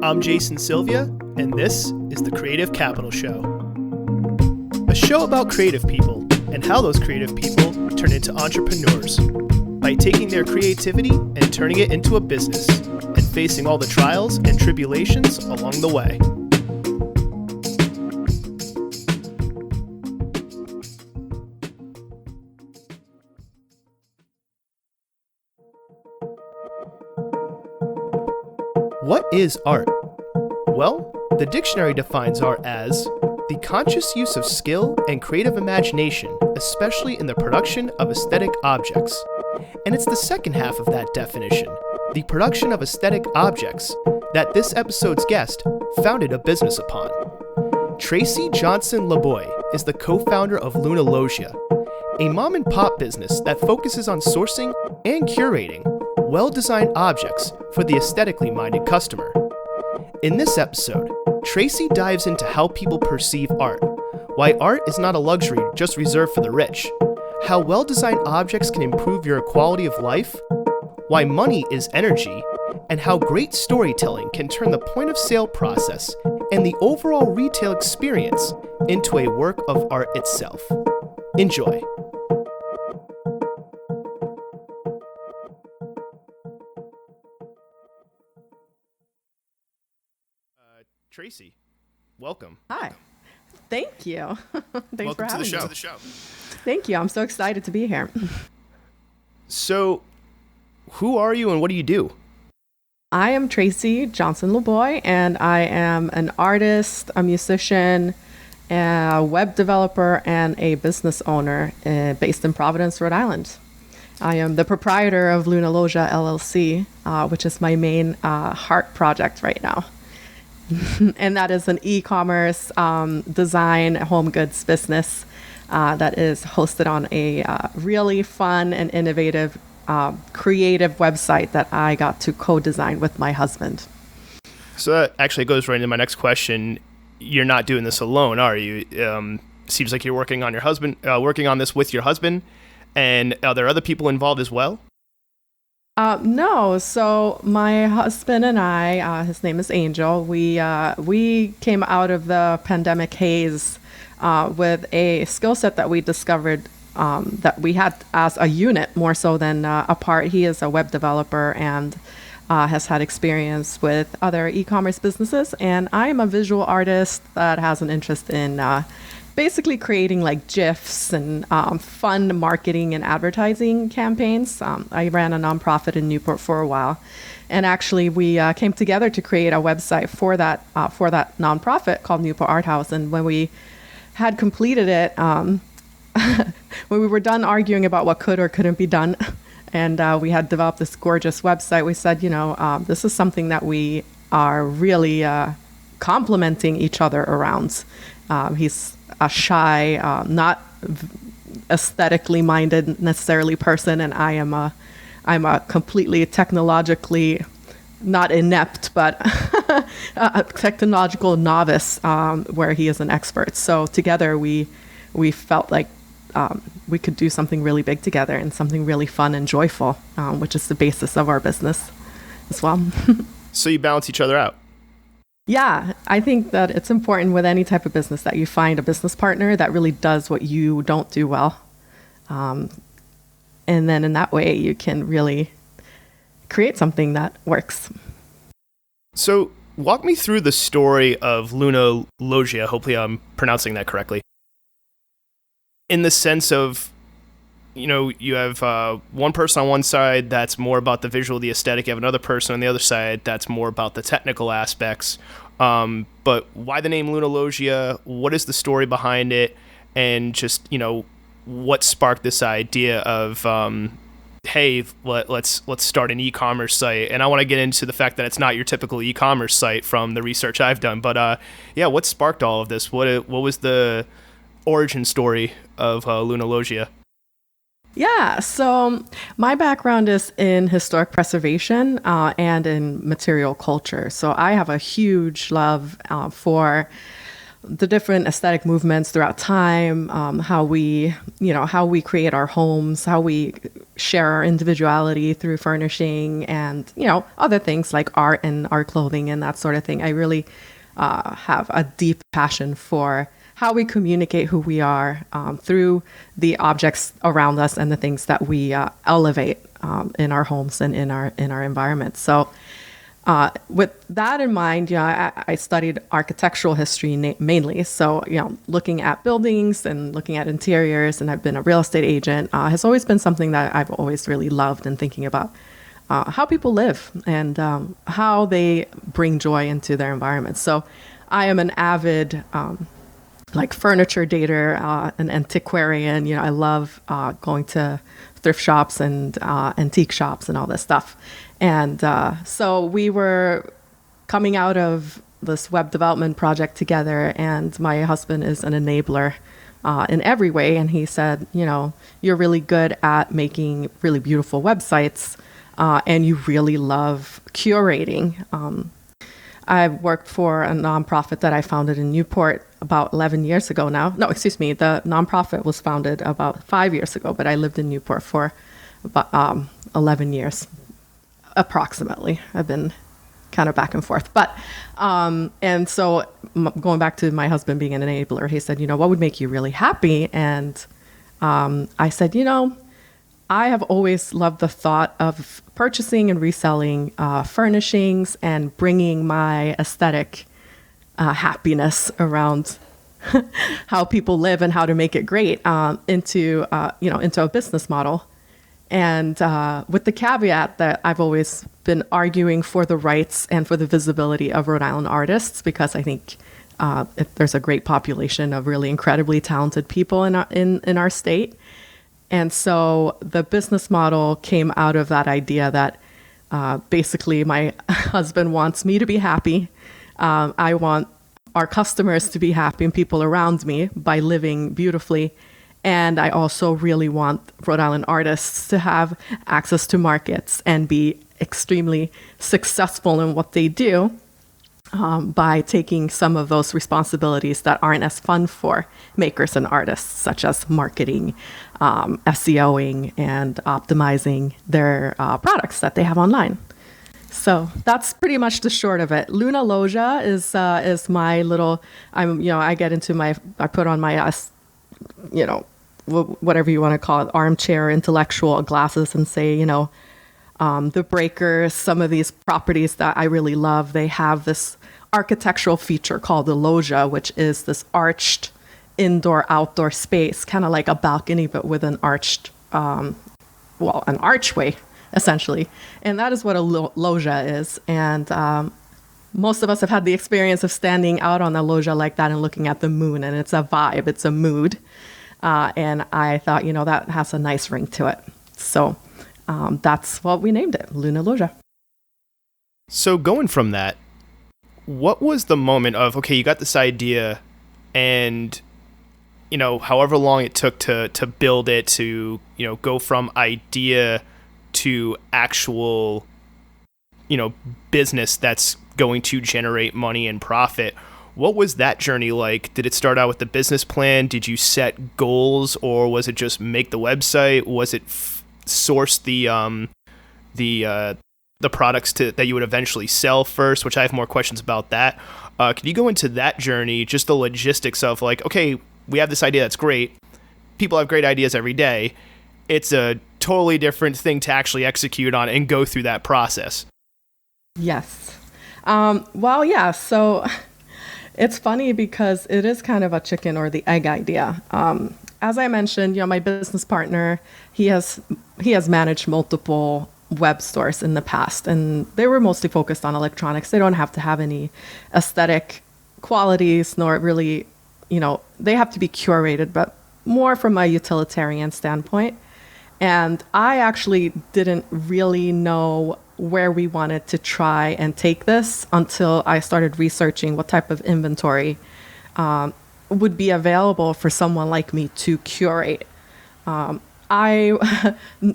I'm Jason Sylvia, and this is the Creative Capital Show. A show about creative people and how those creative people turn into entrepreneurs by taking their creativity and turning it into a business and facing all the trials and tribulations along the way. What is art? Well, the dictionary defines art as the conscious use of skill and creative imagination, especially in the production of aesthetic objects. And it's the second half of that definition, the production of aesthetic objects, that this episode's guest founded a business upon. Tracy Jonsson-Laboy is the co-founder of Luna Loggia, a mom-and-pop business that focuses on sourcing and curating well-designed objects for the aesthetically minded customer. In this episode, Tracy dives into how people perceive art, why art is not a luxury just reserved for the rich, how well-designed objects can improve your quality of life, why money is energy, and how great storytelling can turn the point-of-sale process and the overall retail experience into a work of art itself. Enjoy. Tracy, welcome. Hi. Thank you. Thanks welcome for having to me. the show. Thank you. I'm so excited to be here. So, who are you and what do you do? I am Tracy Jonsson-Laboy, and I am an artist, a musician, a web developer, and a business owner based in Providence, Rhode Island. I am the proprietor of Luna Loggia, LLC, which is my main heart project right now. And that is an e-commerce design home goods business that is hosted on a really fun and innovative creative website that I got to co-design with my husband. So that actually goes right into my next question. You're not doing this alone, are you? Seems like you're working on this with your husband. And are there other people involved as well? No. So my husband and I, his name is Angel, we came out of the pandemic haze with a skill set that we discovered that we had as a unit more so than apart. He is a web developer and has had experience with other e-commerce businesses. And I am a visual artist that has an interest in basically creating like GIFs and fun marketing and advertising campaigns. I ran a nonprofit in Newport for a while, and actually we came together to create a website for that nonprofit called Newport Art House. And when we had completed it, when we were done arguing about what could or couldn't be done, and we had developed this gorgeous website, we said, this is something that we are really complementing each other around. He's a shy, not aesthetically minded necessarily person, and I'm a completely technologically not inept, but a technological novice, where he is an expert. So together we felt like we could do something really big together and something really fun and joyful, which is the basis of our business as well. So you balance each other out. Yeah, I think that it's important with any type of business that you find a business partner that really does what you don't do well. And then in that way, you can really create something that works. So walk me through the story of Luna Loggia. Hopefully I'm pronouncing that correctly. In the sense of, you have one person on one side that's more about the visual, the aesthetic. You have another person on the other side that's more about the technical aspects. But why the name Luna Loggia? What is the story behind it? And just, what sparked this idea of, hey, let's start an e-commerce site? And I want to get into the fact that it's not your typical e-commerce site from the research I've done. But what sparked all of this? What was the origin story of Luna Loggia? Yeah, so my background is in historic preservation and in material culture. So I have a huge love for the different aesthetic movements throughout time, how we create our homes, how we share our individuality through furnishing, and other things like art and art clothing and that sort of thing. I really have a deep passion for how we communicate who we are through the objects around us and the things that we elevate in our homes and in our environment. So with that in mind, I studied architectural history mainly. So, looking at buildings and looking at interiors, and I've been a real estate agent, has always been something that I've always really loved, and thinking about how people live and how they bring joy into their environment. So I am an avid furniture dater, an antiquarian. I love going to thrift shops and antique shops and all this stuff. And so we were coming out of this web development project together, and my husband is an enabler in every way. And he said, you're really good at making really beautiful websites, and you really love curating. I worked for a nonprofit that I founded in Newport about 11 years ago now. No, excuse me. The nonprofit was founded about 5 years ago, but I lived in Newport for about 11 years, approximately. I've been kind of back and forth. But, and so going back to my husband being an enabler, he said, what would make you really happy? And I said, I have always loved the thought of purchasing and reselling furnishings and bringing my aesthetic happiness around how people live and how to make it great into a business model. And with the caveat that I've always been arguing for the rights and for the visibility of Rhode Island artists, because I think there's a great population of really incredibly talented people in our state. And so the business model came out of that idea that basically my husband wants me to be happy. I want our customers to be happy and people around me by living beautifully. And I also really want Rhode Island artists to have access to markets and be extremely successful in what they do by taking some of those responsibilities that aren't as fun for makers and artists, such as marketing, SEOing, and optimizing their products that they have online. So that's pretty much the short of it. Luna Loggia is my little. I put on my whatever you want to call it, armchair intellectual glasses, and say, the breakers, some of these properties that I really love, they have this architectural feature called the loggia, which is this arched indoor-outdoor space, kind of like a balcony, but with an arched, an archway, essentially. And that is what a loggia is. And most of us have had the experience of standing out on a loggia like that and looking at the moon, and it's a vibe, it's a mood. And I thought, that has a nice ring to it. So that's what we named it, Luna Loggia. So going from that, what was the moment of, okay, you got this idea and, however long it took to build it, to, go from idea to actual, business that's going to generate money and profit. What was that journey like? Did it start out with the business plan? Did you set goals, or was it just make the website? Was it source the products that you would eventually sell first? Which I have more questions about that. Could you go into that journey, just the logistics of like, okay, we have this idea that's great. People have great ideas every day. It's a totally different thing to actually execute on and go through that process. Yes. So it's funny because it is kind of a chicken or the egg idea. As I mentioned, my business partner, he has managed multiple web stores in the past, and they were mostly focused on electronics. They don't have to have any aesthetic qualities, nor really, they have to be curated, but more from a utilitarian standpoint. And I actually didn't really know where we wanted to try and take this until I started researching what type of inventory would be available for someone like me to curate. I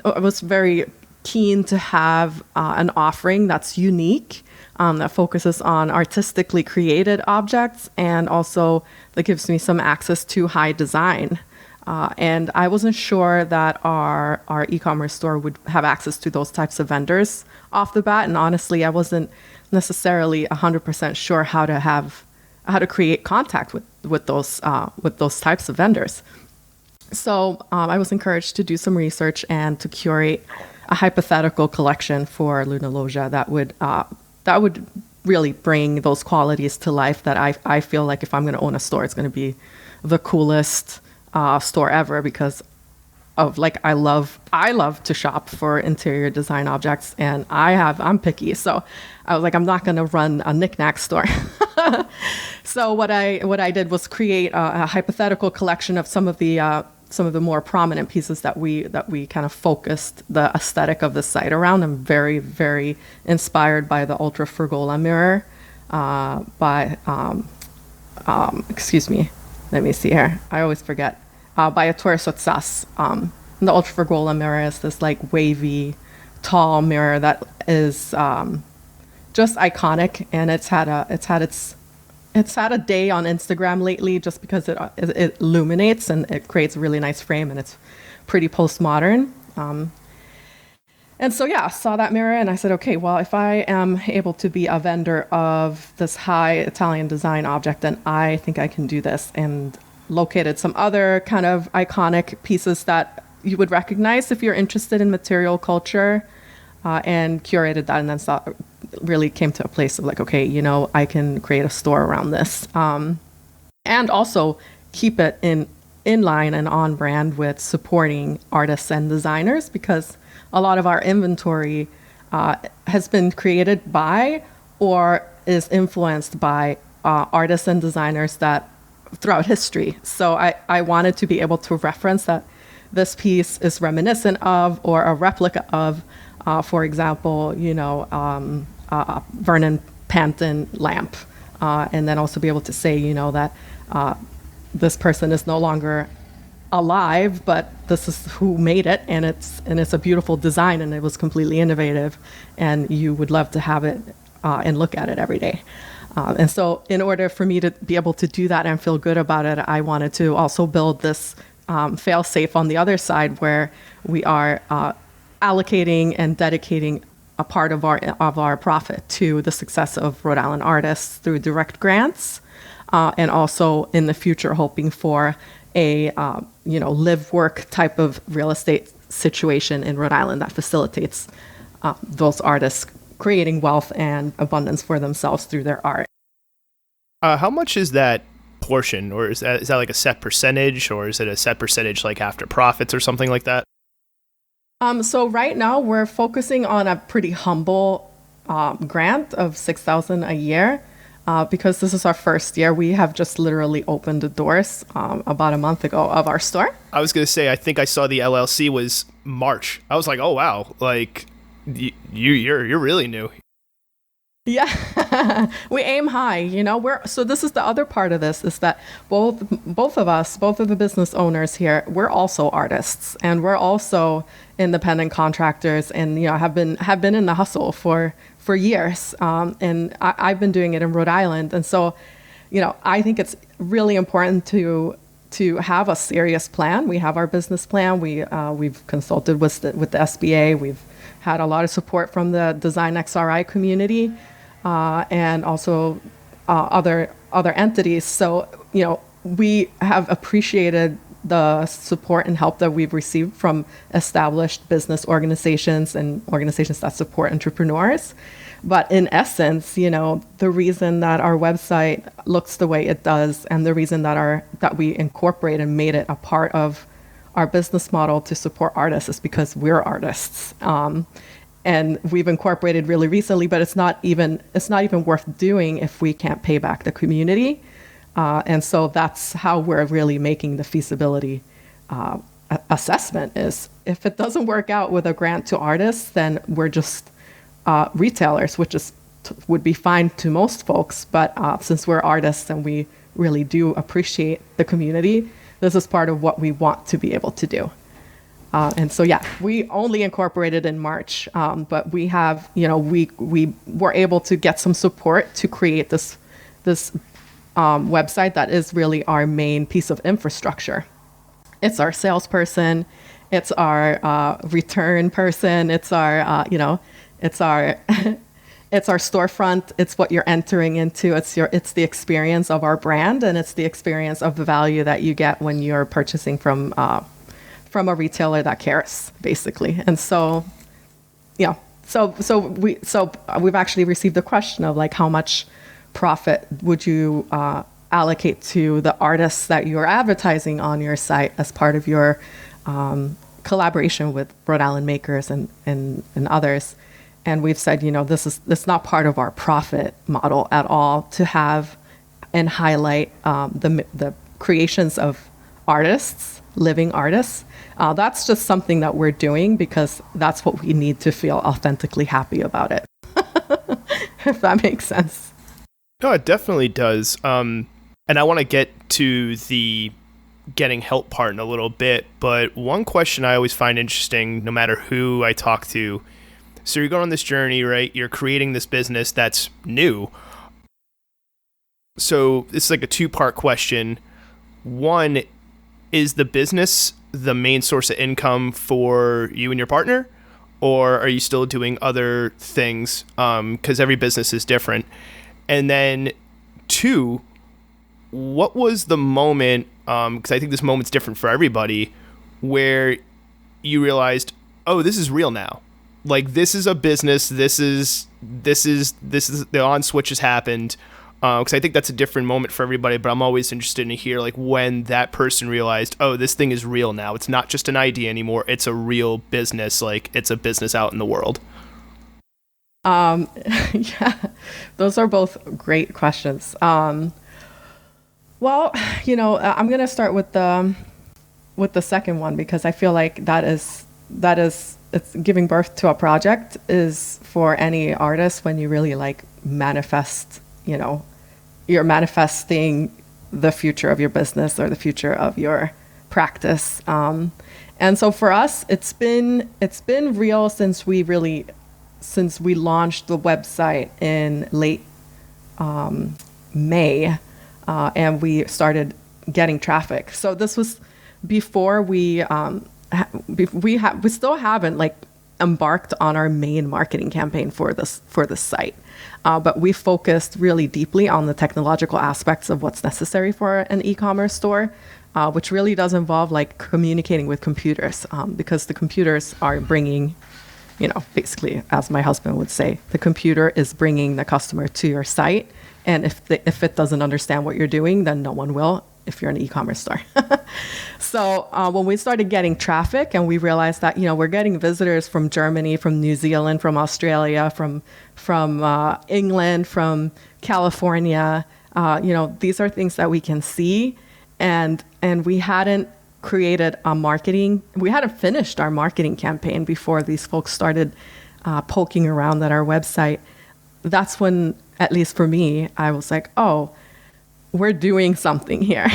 was very keen to have an offering that's unique, that focuses on artistically created objects, and also that gives me some access to high design. And I wasn't sure that our e-commerce store would have access to those types of vendors off the bat. And honestly, I wasn't necessarily 100% sure how to create contact with those types of vendors. So I was encouraged to do some research and to curate a hypothetical collection for Luna Loggia that would really bring those qualities to life that I feel like if I'm going to own a store, it's going to be the coolest store ever, because of I love to shop for interior design objects, and I'm picky, so I was like, I'm not going to run a knick-knack store. So what I did was create a hypothetical collection of some of the more prominent pieces that we kind of focused the aesthetic of the site around. I'm very, very inspired by the Ultra Frugola mirror excuse me, let me see here. I always forget. By Ettore Sottsass. The Ultra Frugola mirror is this wavy, tall mirror that is just iconic, and it's had a day on Instagram lately just because it illuminates and it creates a really nice frame, and it's pretty postmodern. And so, yeah, saw that mirror and I said, okay, well, if I am able to be a vendor of this high Italian design object, then I think I can do this. And located some other kind of iconic pieces that you would recognize if you're interested in material culture, and curated that, and then really came to a place of okay, I can create a store around this, and also keep it in line and on brand with supporting artists and designers, because a lot of our inventory has been created by or is influenced by artists and designers that throughout history. So I wanted to be able to reference that this piece is reminiscent of or a replica of, for example, Vernon Panton lamp, and then also be able to say, that this person is no longer alive, but this is who made it, and it's a beautiful design, and it was completely innovative, and you would love to have it and look at it every day. And so in order for me to be able to do that and feel good about it, I wanted to also build this fail-safe on the other side, where we are allocating and dedicating a part of our profit to the success of Rhode Island artists through direct grants, and also in the future hoping for a live-work type of real estate situation in Rhode Island that facilitates those artists creating wealth and abundance for themselves through their art. How much is that portion, or is that like a set percentage, or is it a set percentage after profits or something like that? So right now we're focusing on a pretty humble grant of $6,000 a year, because this is our first year. We have just literally opened the doors about a month ago of our store. I was going to say, I think I saw the LLC was March. I was like, oh wow, you're really new. Yeah, we aim high, so this is the other part of this, is that both of the business owners here, we're also artists, and we're also independent contractors, and have been in the hustle for years, and I've been doing it in Rhode Island, and so I think it's really important to have a serious plan. We have our business plan. We've consulted with the SBA. We've had a lot of support from the Design XRI community, and also other entities. So, we have appreciated the support and help that we've received from established business organizations and organizations that support entrepreneurs. But in essence, the reason that our website looks the way it does, and the reason that we incorporate and made it a part of our business model to support artists is because we're artists. And we've incorporated really recently, but it's not even worth doing if we can't pay back the community. And so that's how we're really making the feasibility assessment, is if it doesn't work out with a grant to artists, then we're just retailers, which would be fine to most folks. But since we're artists and we really do appreciate the community, this is part of what we want to be able to do. And so, yeah, we only incorporated in March, but we have, we were able to get some support to create this website that is really our main piece of infrastructure. It's our salesperson, it's our return person, it's our, it's our it's our storefront. It's what you're entering into. It's the experience of our brand, and it's the experience of the value that you get when you're purchasing from a retailer that cares, basically. And so, we've actually received a question of like, how much profit would you allocate to the artists that you're advertising on your site as part of your collaboration with Rhode Island makers and others. And we've said, this not part of our profit model at all to have and highlight the creations of artists, living artists. That's just something that we're doing because that's what we need to feel authentically happy about it. If that makes sense. No, it definitely does. And I want to get to the getting help part in a little bit, but one question I always find interesting, no matter who I talk to, so you're going on this journey, right? You're creating this business that's new. So it's like a two-part question. One, is the business the main source of income for you and your partner? Or are you still doing other things? Because every business is different. And then two, what was the moment, because I think this moment's different for everybody, where you realized, oh, this is real now. Like, this is a business. This is the on switch has happened. Because I think that's a different moment for everybody, but I'm always interested to hear like when that person realized, oh, this thing is real now. It's not just an idea anymore. It's a real business. Like, it's a business out in the world. Yeah, those are both great questions. Well, I'm going to start with the second one, because I feel like that is it's giving birth to a project is for any artist when you really like manifest, you're manifesting the future of your business or the future of your practice. And so for us, it's been real since we launched the website in late May, and we started getting traffic. So this was before we still haven't like embarked on our main marketing campaign for this site. But we focused really deeply on the technological aspects of what's necessary for an e-commerce store, which really does involve like communicating with computers, because the computers are bringing, basically, as my husband would say, the computer is bringing the customer to your site. And if it doesn't understand what you're doing, then no one will if you're an e-commerce store. So when we started getting traffic and we realized that, we're getting visitors from Germany, from New Zealand, from Australia, from England, from California, these are things that we can see. And we hadn't created we hadn't finished our marketing campaign before these folks started poking around at our website. That's when, at least for me, I was like, oh, we're doing something here.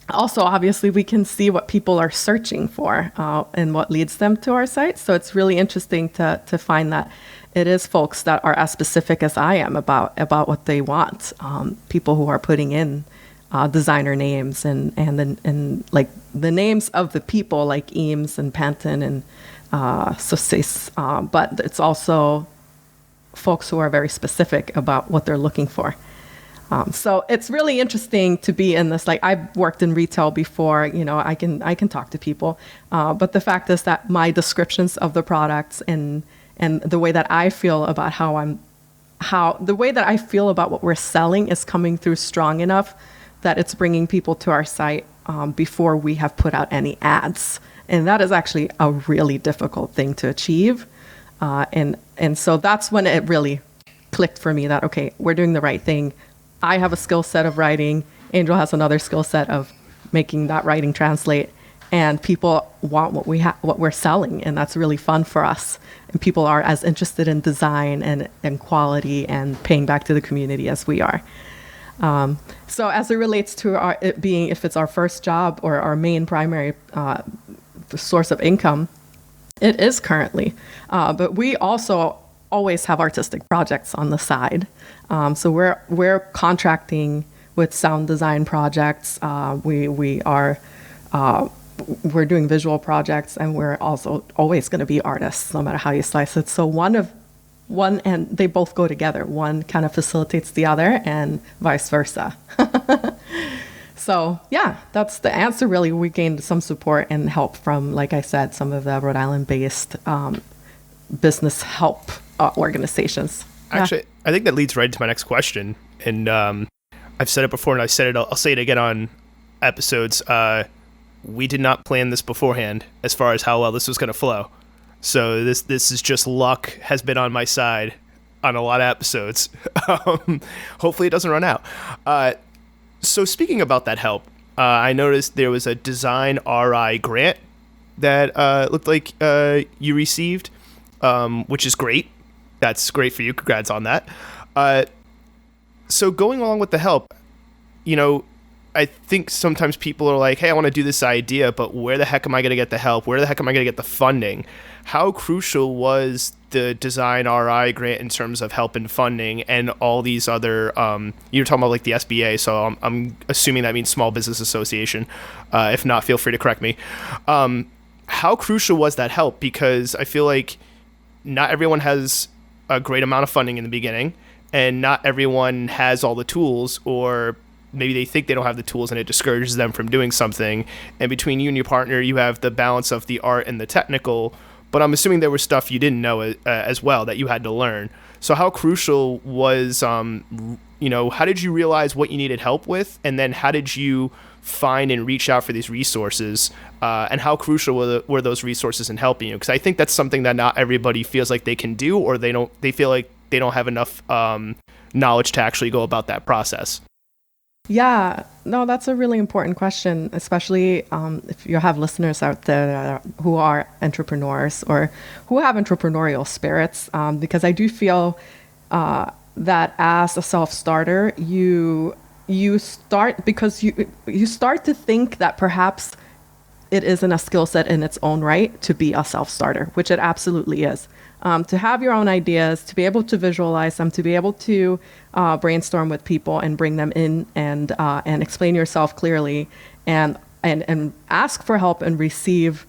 Also, obviously, we can see what people are searching for and what leads them to our site. So it's really interesting to find that it is folks that are as specific as I am about what they want. People who are putting in designer names and like the names of the people like Eames and Panton and Saucis. But it's also folks who are very specific about what they're looking for. So it's really interesting to be in this. Like, I've worked in retail before, I can talk to people. But the fact is that my descriptions of the products and the way that I feel about the way that I feel about what we're selling is coming through strong enough that it's bringing people to our site before we have put out any ads. And that is actually a really difficult thing to achieve. And so that's when it really clicked for me that, okay, we're doing the right thing. I have a skill set of writing. Angel has another skill set of making that writing translate. And people want what we're selling. And that's really fun for us. And people are as interested in design and quality and paying back to the community as we are. So as it relates to it being, if it's our first job or our main primary source of income, it is currently. But we also always have artistic projects on the side. So we're contracting with sound design projects. We're doing visual projects, and we're also always going to be artists, no matter how you slice it. So one and they both go together. One kind of facilitates the other, and vice versa. So yeah, that's the answer. Really, we gained some support and help from, like I said, some of the Rhode Island-based business help organizations. Actually, I think that leads right into my next question. And I've said it before, and I'll say it again on episodes. We did not plan this beforehand as far as how well this was going to flow. So this is just luck has been on my side on a lot of episodes. Hopefully it doesn't run out. So speaking about that help, I noticed there was a Design RI grant that looked like you received, which is great. That's great for you. Congrats on that. So going along with the help, I think sometimes people are like, hey, I want to do this idea, but where the heck am I going to get the help? Where the heck am I going to get the funding? How crucial was the Design RI grant in terms of help and funding and all these other, you're talking about like the SBA, so I'm assuming that means Small Business Association. If not, feel free to correct me. How crucial was that help? Because I feel like not everyone has a great amount of funding in the beginning, and not everyone has all the tools, or maybe they think they don't have the tools and it discourages them from doing something. And between you and your partner, you have the balance of the art and the technical, but I'm assuming there was stuff you didn't know as well that you had to learn. So how crucial was, how did you realize what you needed help with? And then how did you find and reach out for these resources? And how crucial were those resources in helping you? Because I think that's something that not everybody feels like they can do, or they feel like they don't have enough knowledge to actually go about that process. Yeah, no, that's a really important question, especially if you have listeners out there who are entrepreneurs or who have entrepreneurial spirits, because I do feel that as a self-starter, you start because you start to think that perhaps it isn't a skill set in its own right to be a self-starter, which it absolutely is. To have your own ideas, to be able to visualize them, to be able to brainstorm with people and bring them in and explain yourself clearly and ask for help and receive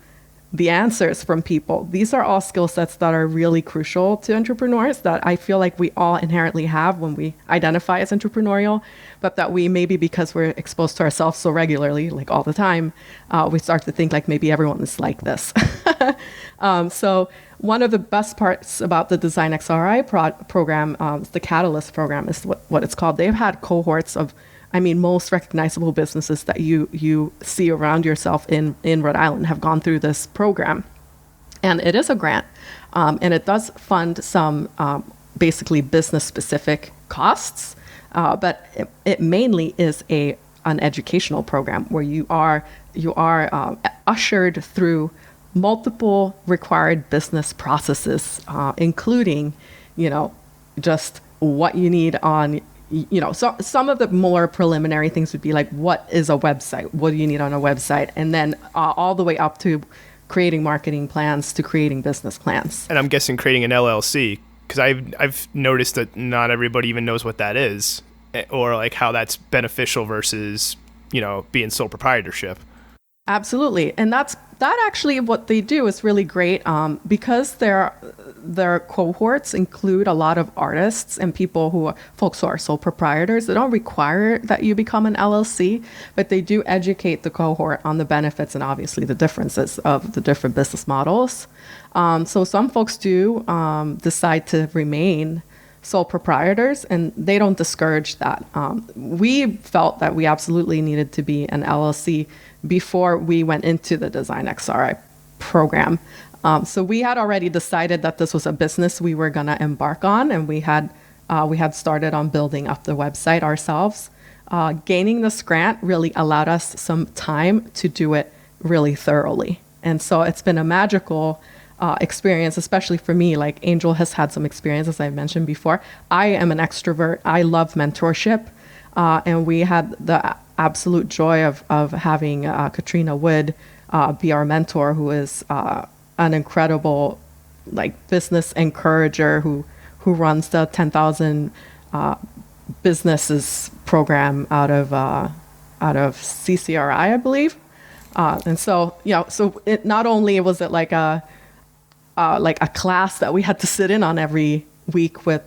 the answers from people. These are all skill sets that are really crucial to entrepreneurs that I feel like we all inherently have when we identify as entrepreneurial, but that we maybe because we're exposed to ourselves so regularly, like all the time, we start to think like maybe everyone is like this. So one of the best parts about the Design XRI program, the Catalyst program is what it's called. They've had cohorts of, most recognizable businesses that you see around yourself in Rhode Island have gone through this program. And it is a grant. And it does fund some basically business-specific costs. But it mainly is an educational program where you are ushered through multiple required business processes, including, just what you need on, so some of the more preliminary things would be like, what is a website? What do you need on a website? And then all the way up to creating marketing plans to creating business plans. And I'm guessing creating an LLC, because I've noticed that not everybody even knows what that is, or like how that's beneficial versus, being sole proprietorship. Absolutely. And that actually what they do is really great because their cohorts include a lot of artists and folks who are sole proprietors. They don't require that you become an LLC, but they do educate the cohort on the benefits and obviously the differences of the different business models. So some folks do decide to remain sole proprietors, and they don't discourage that. We felt that we absolutely needed to be an LLC before we went into the Design XRI program. So we had already decided that this was a business we were going to embark on, and we had started on building up the website ourselves. Gaining this grant really allowed us some time to do it really thoroughly. And so it's been a magical experience, especially for me. Like Angel has had some experience, as I mentioned before. I am an extrovert. I love mentorship. And we had the absolute joy of having Katrina Wood be our mentor, who is an incredible business encourager who runs the 10,000 businesses program out of CCRI, I believe. And so, so it not only was it like a class that we had to sit in on every week with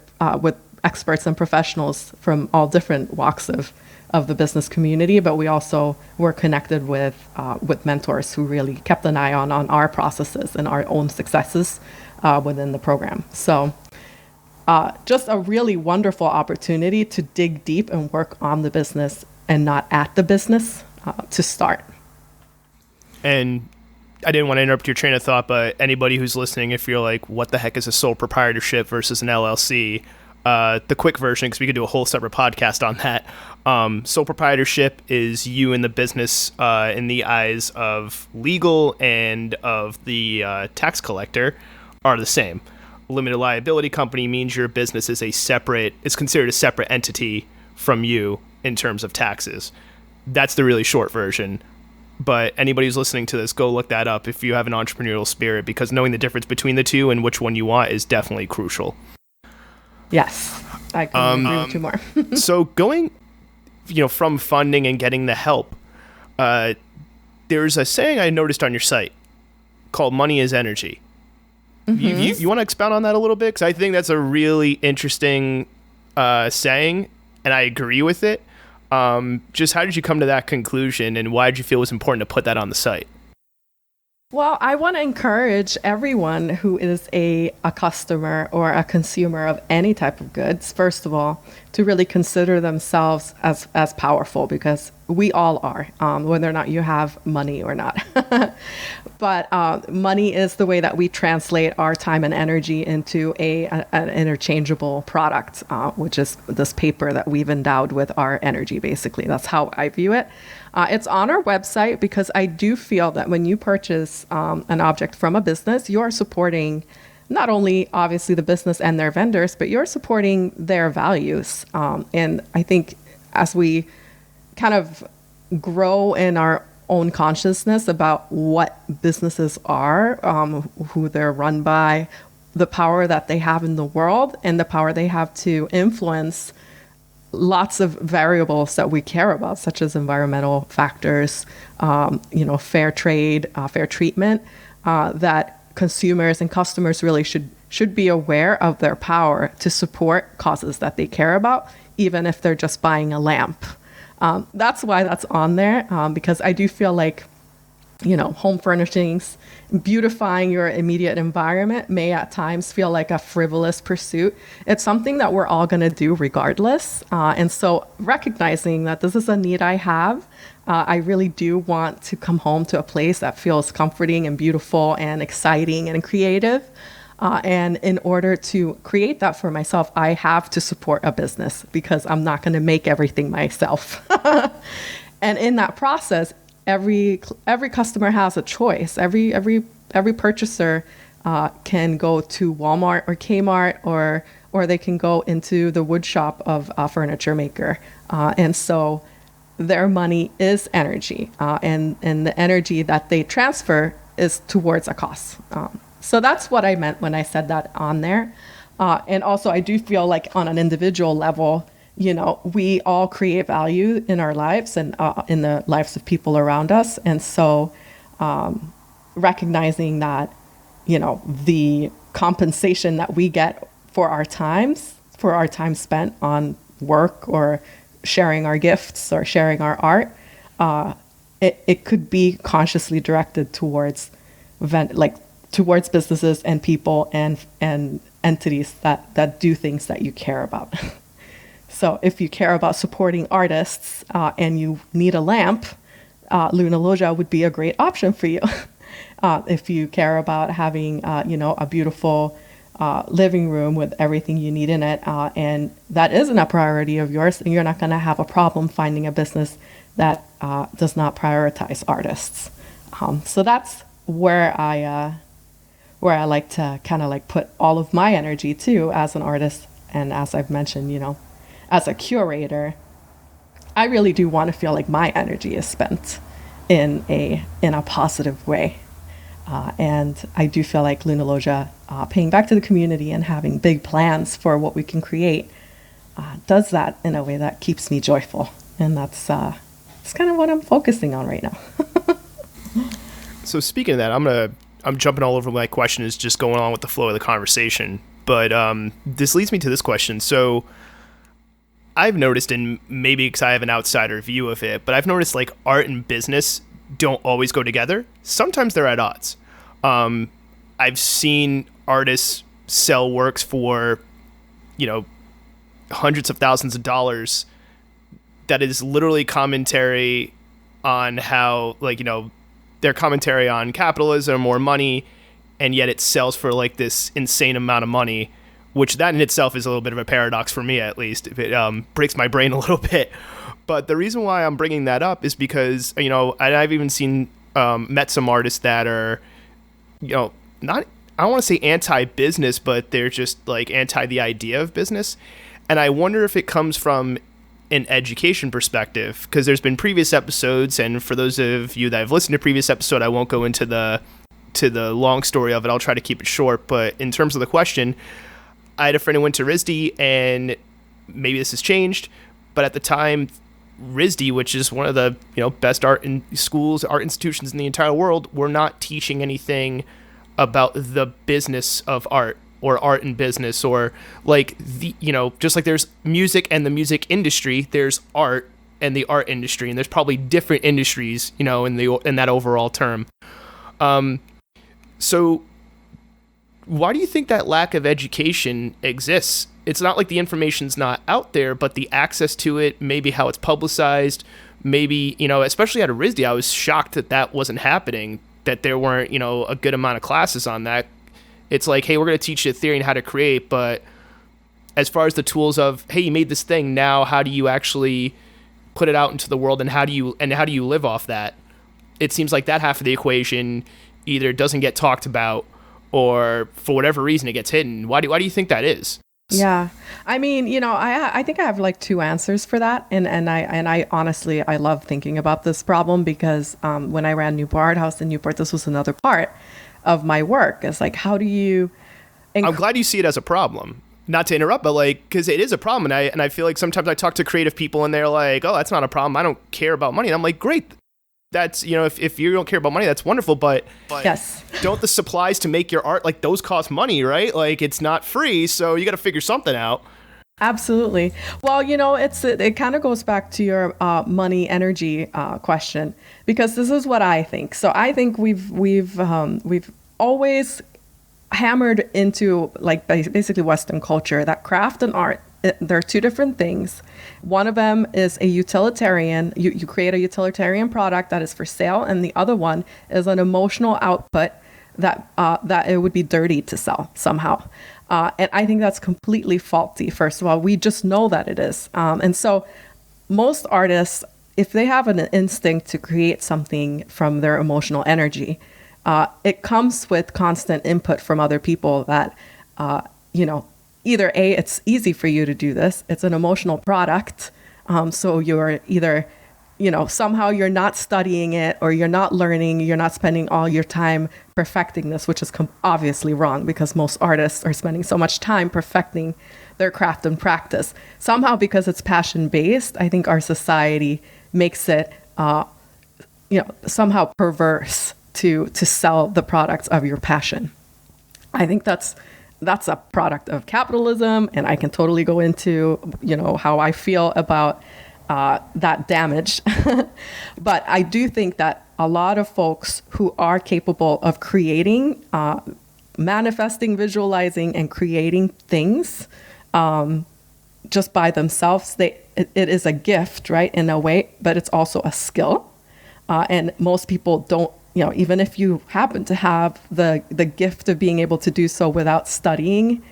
experts and professionals from all different walks of the business community, but we also were connected with mentors who really kept an eye on our processes and our own successes within the program. So just a really wonderful opportunity to dig deep and work on the business and not at the business to start. And I didn't want to interrupt your train of thought, but anybody who's listening, if you're like, what the heck is a sole proprietorship versus an LLC? The quick version, because we could do a whole separate podcast on that. Sole proprietorship is you in the business in the eyes of legal and of the tax collector are the same. Limited liability company means your business is it's considered a separate entity from you in terms of taxes. That's the really short version. But anybody who's listening to this, go look that up if you have an entrepreneurial spirit, because knowing the difference between the two and which one you want is definitely crucial. Yes, I can agree with you more. So going, from funding and getting the help, there's a saying I noticed on your site called "money is energy." Mm-hmm. You want to expound on that a little bit? Because I think that's a really interesting saying, and I agree with it. Just how did you come to that conclusion, and why did you feel it was important to put that on the site? Well, I want to encourage everyone who is a customer or a consumer of any type of goods, first of all, to really consider themselves as powerful, because we all are, whether or not you have money or not. But money is the way that we translate our time and energy into an interchangeable product, which is this paper that we've endowed with our energy, basically. That's how I view it. It's on our website because I do feel that when you purchase an object from a business, you are supporting not only obviously the business and their vendors, but you're supporting their values. And I think as we kind of grow in our own consciousness about what businesses are, who they're run by, the power that they have in the world, and the power they have to influence lots of variables that we care about, such as environmental factors, fair trade, fair treatment, that consumers and customers really should be aware of their power to support causes that they care about, even if they're just buying a lamp. That's why that's on there, because I do feel like, home furnishings, beautifying your immediate environment may at times feel like a frivolous pursuit. It's something that we're all going to do regardless. And so recognizing that this is a need I have, I really do want to come home to a place that feels comforting and beautiful and exciting and creative. And in order to create that for myself, I have to support a business, because I'm not going to make everything myself. And in that process, every customer has a choice. Every purchaser can go to Walmart or Kmart, or they can go into the wood shop of a furniture maker. And so their money is energy, and the energy that they transfer is towards a cost. So that's what I meant when I said that on there. And also, I do feel like on an individual level, we all create value in our lives and in the lives of people around us. And so recognizing that, the compensation that we get for our time spent on work or sharing our gifts or sharing our art, it could be consciously directed towards towards businesses and people and entities that do things that you care about. So if you care about supporting artists and you need a lamp, Luna Loggia would be a great option for you. If you care about having, a beautiful living room with everything you need in it, and that isn't a priority of yours, then you're not going to have a problem finding a business that does not prioritize artists. So that's where I like to kind of put all of my energy too, as an artist, and as I've mentioned, as a curator. I really do want to feel like my energy is spent in a positive way. And I do feel like Luna Loggia, paying back to the community and having big plans for what we can create, does that in a way that keeps me joyful. And that's kind of what I'm focusing on right now. So speaking of that, I'm jumping all over my question is just going on with the flow of the conversation. But this leads me to this question. So I've noticed, and maybe because I have an outsider view of it, but I've noticed like art and business don't always go together. Sometimes they're at odds. I've seen artists sell works for, hundreds of thousands of dollars that is literally commentary on how, their commentary on capitalism or money, and yet it sells for like this insane amount of money, which that in itself is a little bit of a paradox for me, at least. It breaks my brain a little bit. But the reason why I'm bringing that up is because, I've even met some artists that are, not, I don't want to say anti-business, but they're just like anti the idea of business. And I wonder if it comes from an education perspective, because there's been previous episodes, and for those of you that have listened to previous episode, I won't go into the long story of it. I'll try to keep it short. But in terms of the question, I had a friend who went to RISD, and maybe this has changed, but at the time, RISD, which is one of the best art schools, art institutions in the entire world, were not teaching anything about the business of art or art and business, or like just like there's music and the music industry, there's art and the art industry, and there's probably different industries, in that overall term. So why do you think that lack of education exists? It's not like the information's not out there, but the access to it, maybe how it's publicized, maybe, especially at a RISD, I was shocked that wasn't happening, that there weren't, a good amount of classes on that. It's like, hey, we're going to teach you theory and how to create, but as far as the tools of, hey, you made this thing, now how do you actually put it out into the world, and how do you live off that? It seems like that half of the equation either doesn't get talked about, or for whatever reason it gets hidden. Why do you think that is? Yeah. I mean, I think I have like two answers for that. And I honestly, I love thinking about this problem because when I ran Newport Art House in Newport, this was another part of my work. It's like, how do you... I'm glad you see it as a problem. Not to interrupt, but because it is a problem. And I feel like sometimes I talk to creative people and they're like, oh, that's not a problem. I don't care about money. And I'm like, great. That's, if you don't care about money, that's wonderful. But yes, don't the supplies to make your art, like those cost money, right? Like it's not free. So you got to figure something out. Absolutely. Well, it kind of goes back to your money energy question, because this is what I think. So I think we've always hammered into like basically Western culture that craft and art, they're two different things. One of them is a utilitarian. You create a utilitarian product that is for sale, and the other one is an emotional output that it would be dirty to sell somehow. And I think that's completely faulty. First of all, we just know that it is. And so most artists, if they have an instinct to create something from their emotional energy, it comes with constant input from other people that, either A, it's easy for you to do this. It's an emotional product. So you're either, somehow you're not studying it, or you're not learning, you're not spending all your time perfecting this, which is obviously wrong, because most artists are spending so much time perfecting their craft and practice. Somehow, because it's passion-based, I think our society makes it, somehow perverse to sell the products of your passion. I think that's a product of capitalism, and I can totally go into, how I feel about that damage. But I do think that a lot of folks who are capable of creating, manifesting, visualizing, and creating things just by themselves, it is a gift, right, in a way, but it's also a skill. And most people don't, even if you happen to have the gift of being able to do so without studying,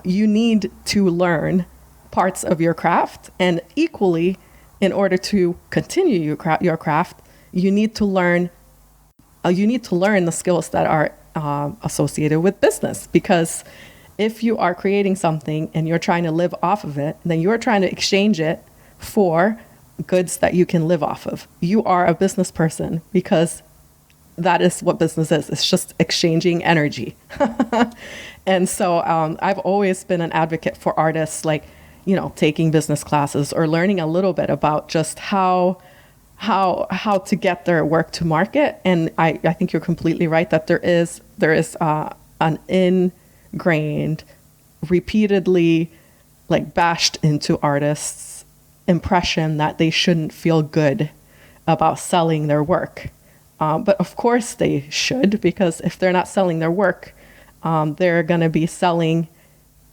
you need to learn parts of your craft. And equally, in order to continue your craft, you need to learn the skills that are associated with business. Because if you are creating something and you're trying to live off of it, then you're trying to exchange it for goods that you can live off of. You are a business person because that is what business is. It's just exchanging energy. And so I've always been an advocate for artists, like, taking business classes or learning a little bit about just how to get their work to market. And I think you're completely right that there is an ingrained, repeatedly like bashed into artists' impression that they shouldn't feel good about selling their work. But of course they should, because if they're not selling their work, they're going to be selling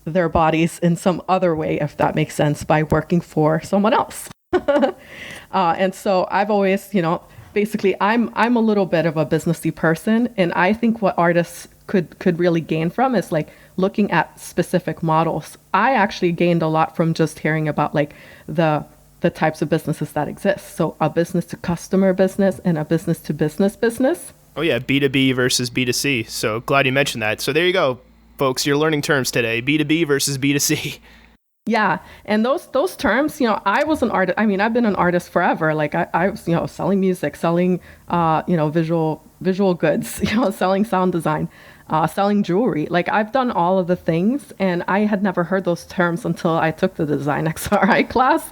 their bodies in some other way, if that makes sense, by working for someone else. And so I've always, basically I'm a little bit of a businessy person, and I think what artists could really gain from is like looking at specific models. I actually gained a lot from just hearing about like the types of businesses that exist. So a business to customer business and a business to business business. Oh yeah, B2B versus B2C. So glad you mentioned that. So there you go, folks. You're learning terms today. B2B versus B2C. Yeah. And those terms, I was an artist. I mean, I've been an artist forever. Like I was, selling music, selling, visual goods, selling sound design, selling jewelry. Like I've done all of the things, and I had never heard those terms until I took the design XRI class.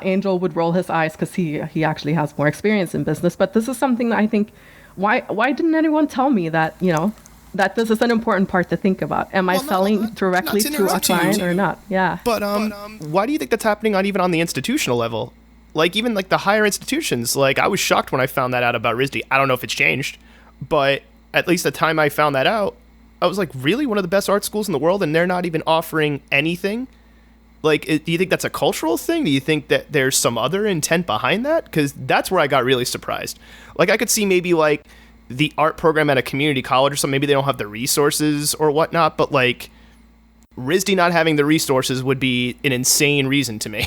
Angel would roll his eyes because he actually has more experience in business. But this is something that I think, why didn't anyone tell me that, that this is an important part to think about? Am I selling directly to a client or not? Yeah. But why do you think that's happening even on the institutional level? Like even like the higher institutions, like I was shocked when I found that out about RISD. I don't know if it's changed, but at least the time I found that out, I was like, really? One of the best art schools in the world, and they're not even offering anything? Like, do you think that's a cultural thing? Do you think that there's some other intent behind that? Because that's where I got really surprised. Like, I could see maybe, like, the art program at a community college or something. Maybe they don't have the resources or whatnot. But, like, RISD not having the resources would be an insane reason to me.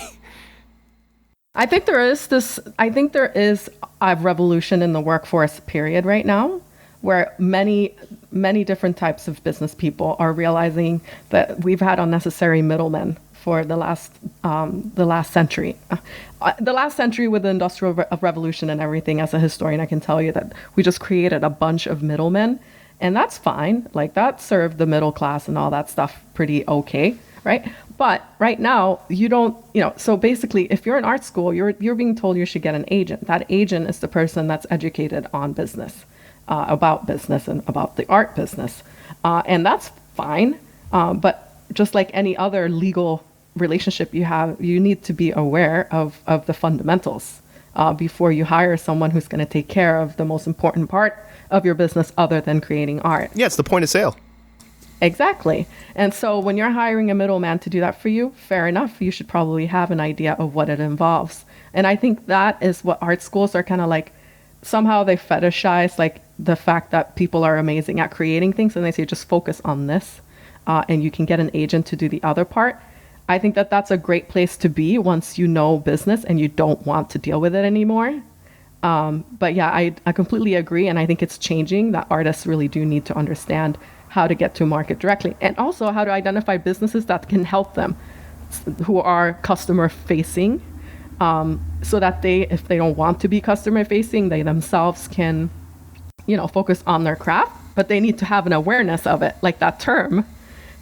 I think there is a revolution in the workforce period right now, where many different types of business people are realizing that we've had unnecessary middlemen for the last century. The last century with the Industrial Revolution and everything, as a historian, I can tell you that we just created a bunch of middlemen, and that's fine. Like that served the middle class and all that stuff pretty okay, right? But right now, you don't, so basically, if you're in art school, you're being told you should get an agent. That agent is the person that's educated on business, about business and about the art business. And that's fine. But just like any other legal relationship you have, you need to be aware of the fundamentals before you hire someone who's going to take care of the most important part of your business other than creating art. Yeah, it's the point of sale. Exactly. And so when you're hiring a middleman to do that for you, fair enough, you should probably have an idea of what it involves. And I think that is what art schools are kind of like, somehow they fetishize like the fact that people are amazing at creating things, and they say just focus on this and you can get an agent to do the other part. I think that that's a great place to be once you know business and you don't want to deal with it anymore. But yeah, I completely agree. And I think it's changing, that artists really do need to understand how to get to market directly, and also how to identify businesses that can help them, who are customer facing, so that if they don't want to be customer facing, they themselves can, focus on their craft, but they need to have an awareness of it, like that term,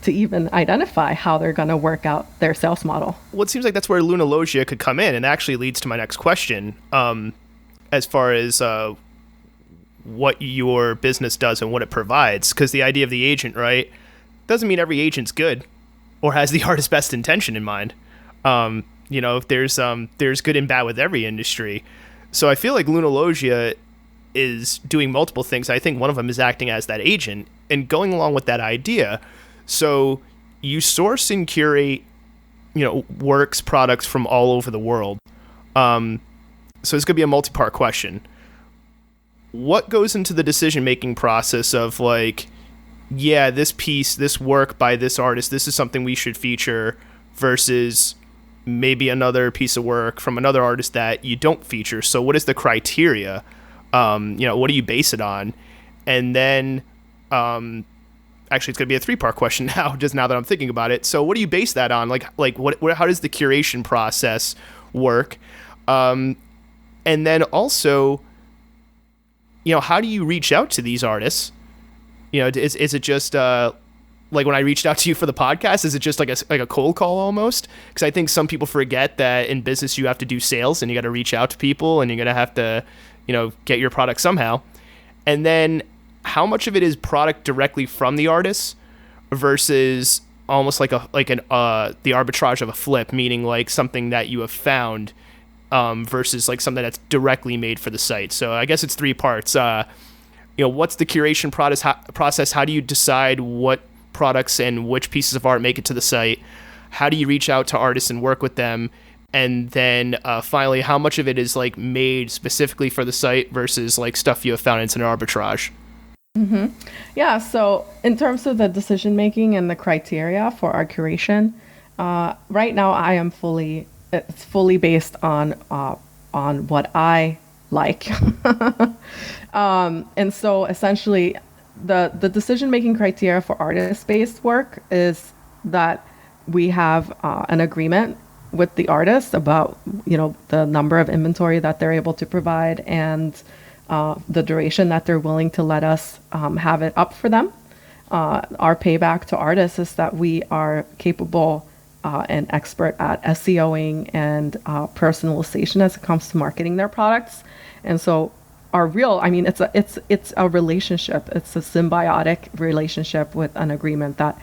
to even identify how they're going to work out their sales model. Well, it seems like that's where Luna Loggia could come in, and actually leads to my next question, as far as what your business does and what it provides. Because the idea of the agent, right, doesn't mean every agent's good or has the artist's best intention in mind. There's good and bad with every industry. So I feel like Luna Loggia is doing multiple things. I think one of them is acting as that agent and going along with that idea. So you source and curate, works, products from all over the world. So it's going to be a multi-part question. What goes into the decision-making process of like, yeah, this piece, this work by this artist, this is something we should feature, versus maybe another piece of work from another artist that you don't feature? So what is the criteria? What do you base it on? And then, actually, it's going to be a 3-part question now, just now that I'm thinking about it. So what do you base that on? Like what how does the curation process work? And then also, how do you reach out to these artists? Is it just like when I reached out to you for the podcast, is it just like a cold call almost? Because I think some people forget that in business you have to do sales and you got to reach out to people and you're gonna have to, get your product somehow. And then how much of it is product directly from the artists versus almost like the arbitrage of a flip, meaning like something that you have found versus like something that's directly made for the site. So I guess it's three parts. What's the curation process? How do you decide what products and which pieces of art make it to the site? How do you reach out to artists and work with them? And then finally, how much of it is like made specifically for the site versus like stuff you have found into an arbitrage? Mm-hmm. Yeah. So in terms of the decision making and the criteria for our curation, right now it's fully based on what I like. And so essentially the decision-making criteria for artist-based work is that we have an agreement with the artist about, the number of inventory that they're able to provide and the duration that they're willing to let us have it up for them. Our payback to artists is that we are capable and expert at SEOing and personalization as it comes to marketing their products. And so it's a relationship. It's a symbiotic relationship with an agreement that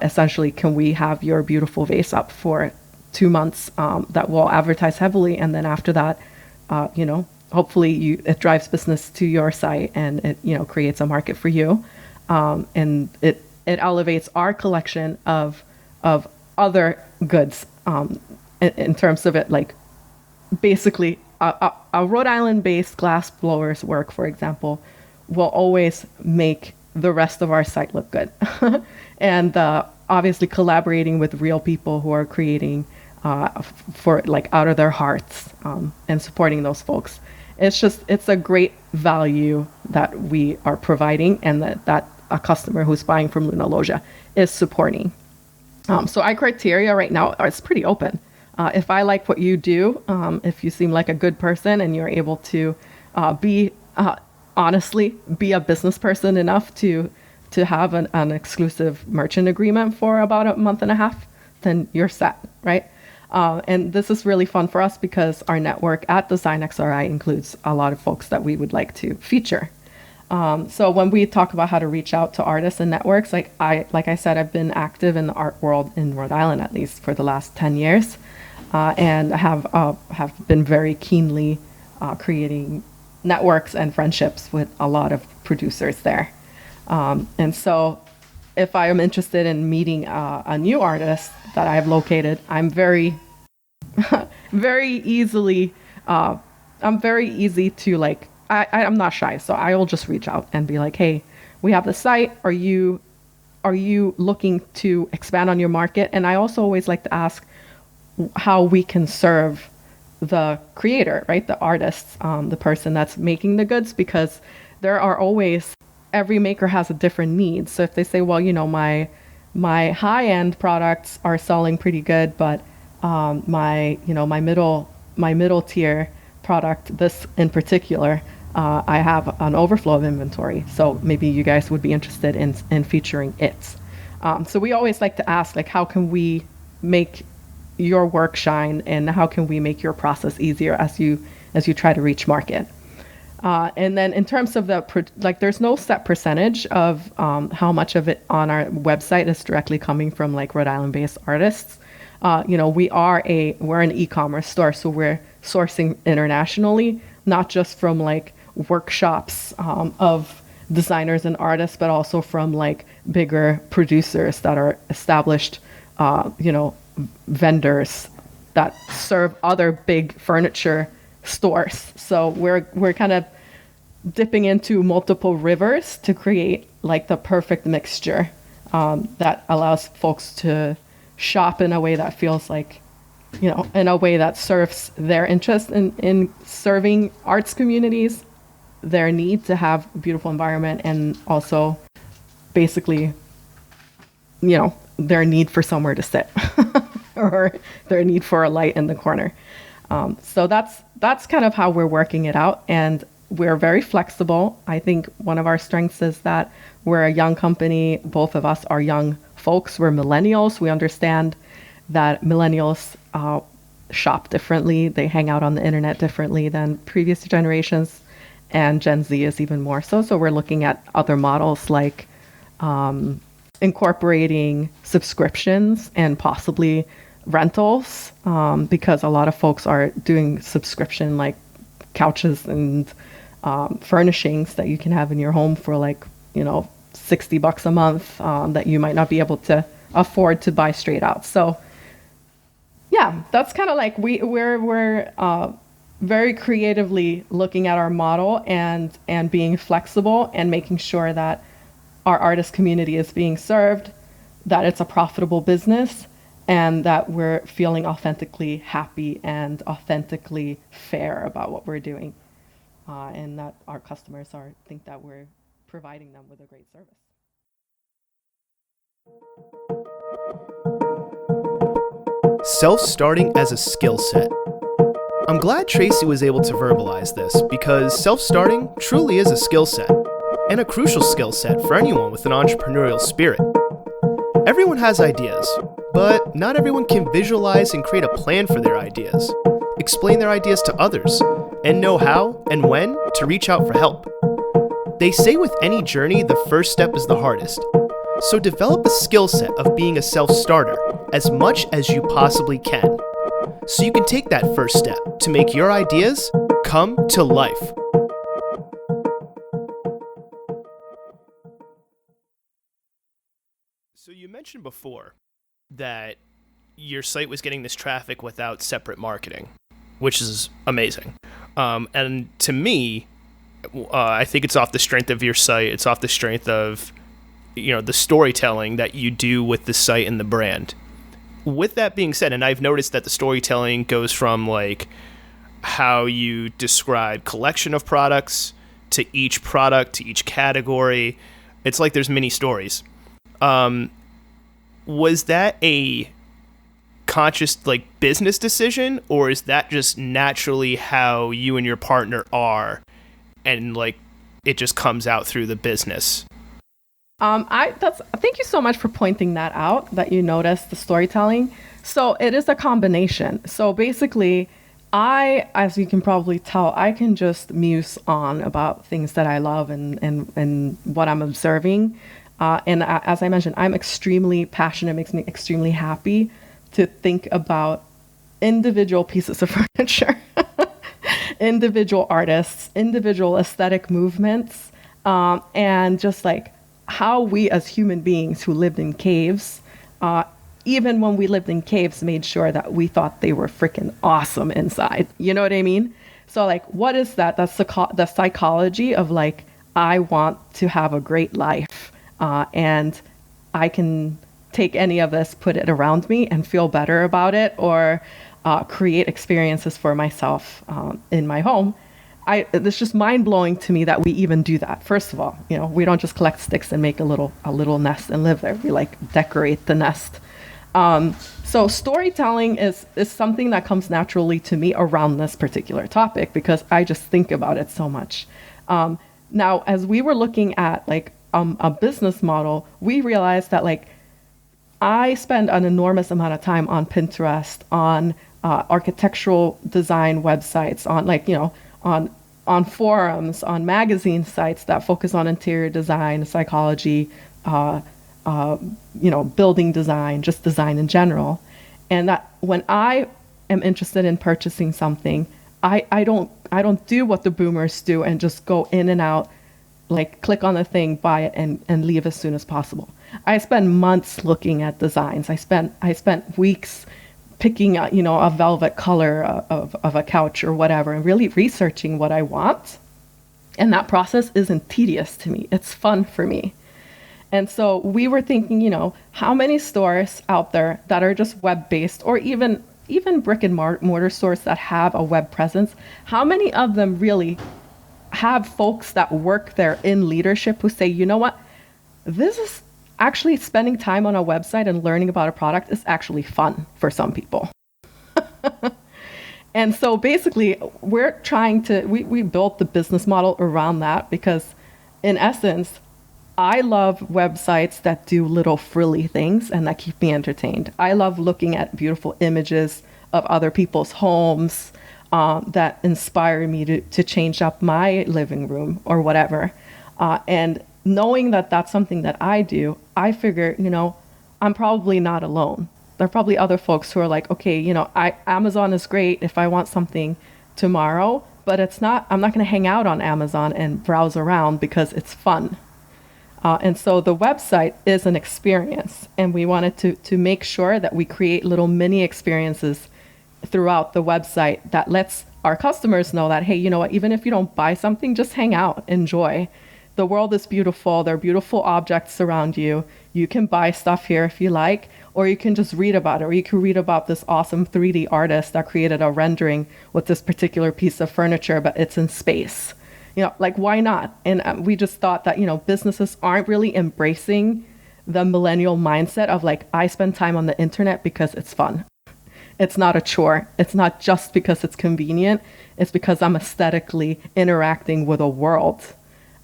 essentially, can we have your beautiful vase up for 2 months that will advertise heavily, and then after that, hopefully it drives business to your site and it creates a market for you, and it elevates our collection of other goods in terms of it, like basically a Rhode Island-based glass blower's work, for example, will always make the rest of our site look good. And obviously collaborating with real people who are creating for like out of their hearts and supporting those folks. It's a great value that we are providing and that a customer who's buying from Luna Loggia is supporting. So our criteria right now is pretty open. If I like what you do, if you seem like a good person and you're able to honestly be a business person enough to have an exclusive merchant agreement for about a month and a half, then you're set, right? And this is really fun for us because our network at Design XRI includes a lot of folks that we would like to feature. So when we talk about how to reach out to artists and networks, like I said, I've been active in the art world in Rhode Island at least for the last 10 years. And have been very keenly creating networks and friendships with a lot of producers there. And so if I am interested in meeting a new artist that I have located, I'm very, very easy to like, I'm not shy. So I will just reach out and be like, hey, we have the site. Are you looking to expand on your market? And I also always like to ask how we can serve the creator, right? The artist, the person that's making the goods, because there are always, every maker has a different need. So if they say, well, my high-end products are selling pretty good, but my middle tier product, this in particular, I have an overflow of inventory. So maybe you guys would be interested in featuring it. So we always like to ask, like, how can we make your work shine, and how can we make your process easier as you try to reach market? And then in terms of there's no set percentage of how much of it on our website is directly coming from like Rhode Island-based artists. We're an e-commerce store, so we're sourcing internationally, not just from like workshops of designers and artists, but also from like bigger producers that are established, vendors that serve other big furniture stores. So we're kind of dipping into multiple rivers to create like the perfect mixture that allows folks to shop in a way that feels like, in a way that serves their interest in serving arts communities, their need to have a beautiful environment, and also basically, their need for somewhere to sit or their need for a light in the corner. So that's kind of how we're working it out. And we're very flexible. I think one of our strengths is that we're a young company. Both of us are young folks. We're millennials. We understand that millennials shop differently. They hang out on the internet differently than previous generations. And Gen Z is even more so. So we're looking at other models like incorporating subscriptions and possibly rentals, because a lot of folks are doing subscription like couches and furnishings that you can have in your home for like, $60 a month, that you might not be able to afford to buy straight out. So yeah, that's kind of like we're very creatively looking at our model and being flexible and making sure that our artist community is being served, that it's a profitable business, and that we're feeling authentically happy and authentically fair about what we're doing, and that our customers think that we're providing them with a great service. Self-starting as a skill set. I'm glad Tracy was able to verbalize this because self-starting truly is a skill set, and a crucial skill set for anyone with an entrepreneurial spirit. Everyone has ideas, but not everyone can visualize and create a plan for their ideas, explain their ideas to others, and know how and when to reach out for help. They say with any journey, the first step is the hardest. So develop a skill set of being a self-starter as much as you possibly can, so you can take that first step to make your ideas come to life. So you mentioned before that your site was getting this traffic without separate marketing, which is amazing. And to me, I think it's off the strength of your site. It's off the strength of, the storytelling that you do with the site and the brand. With that being said, and I've noticed that the storytelling goes from like how you describe collection of products to each product, to each category. It's like there's mini stories. Was that a conscious business decision, or is that just naturally how you and your partner are, and it just comes out through the business? Thank you so much for pointing that out, that you noticed the storytelling. So it is a combination. So basically, as you can probably tell, I can just muse on about things that I love and what I'm observing. And as I mentioned, I'm extremely passionate. It makes me extremely happy to think about individual pieces of furniture, individual artists, individual aesthetic movements, and just how we as human beings who lived in caves, even when we lived in caves, made sure that we thought they were freaking awesome inside. You know what I mean? So what is that? That's the psychology of I want to have a great life, and I can take any of this, put it around me and feel better about it, or create experiences for myself in my home. It's just mind blowing to me that we even do that. First of all, we don't just collect sticks and make a little nest and live there. We decorate the nest. So storytelling is something that comes naturally to me around this particular topic because I just think about it so much. Now, as we were looking at a business model, we realized that I spend an enormous amount of time on Pinterest, on architectural design websites, on on forums, on magazine sites that focus on interior design, psychology, building design, just design in general. And that when I am interested in purchasing something, I don't do what the boomers do and just go in and out, click on the thing, buy it, and leave as soon as possible. I spend months looking at designs. I spent weeks picking a velvet color of a couch or whatever, and really researching what I want. And that process isn't tedious to me. It's fun for me. And so we were thinking, how many stores out there that are just web-based, or even brick and mortar stores that have a web presence, how many of them really have folks that work there in leadership who say, you know what, this is actually spending time on a website and learning about a product is actually fun for some people. And so basically, we built the business model around that because, in essence, I love websites that do little frilly things and that keep me entertained. I love looking at beautiful images of other people's homes that inspire me to change up my living room or whatever. And knowing that that's something that I do, I figure, I'm probably not alone. There are probably other folks who are like, okay, Amazon is great if I want something tomorrow, but I'm not going to hang out on Amazon and browse around because it's fun. And so the website is an experience, and we wanted to make sure that we create little mini experiences throughout the website that lets our customers know that, hey, you know what, even if you don't buy something, just hang out, enjoy. The world is beautiful. There are beautiful objects around you. You can buy stuff here if you like, or you can just read about it, or you can read about this awesome 3D artist that created a rendering with this particular piece of furniture, but it's in space. Why not? And we just thought that, businesses aren't really embracing the millennial mindset of like, I spend time on the internet because it's fun. It's not a chore. It's not just because it's convenient. It's because I'm aesthetically interacting with a world.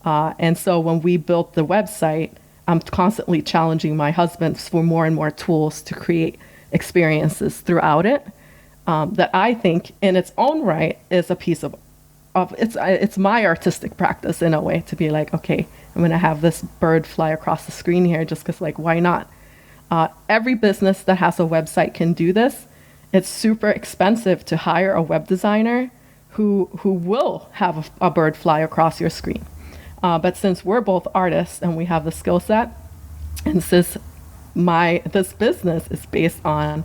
And so when we built the website, I'm constantly challenging my husband for more and more tools to create experiences throughout it that I think in its own right is a piece of it's my artistic practice in a way to be like, okay, I'm going to have this bird fly across the screen here just because, like, why not? Every business that has a website can do this. It's super expensive to hire a web designer who will have a bird fly across your screen. But since we're both artists and we have the skill set, and since this business is based on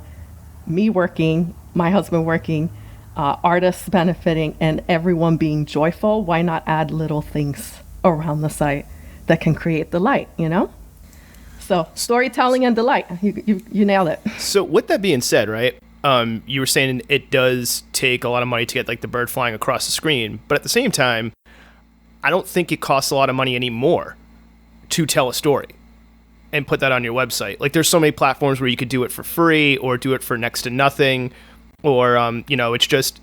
me working, my husband working, artists benefiting, and everyone being joyful, why not add little things around the site that can create delight, So storytelling and delight, you nailed it. So with that being said, right, you were saying it does take a lot of money to get like the bird flying across the screen, but at the same time, I don't think it costs a lot of money anymore to tell a story and put that on your website. Like, there's so many platforms where you could do it for free or do it for next to nothing, or, it's just,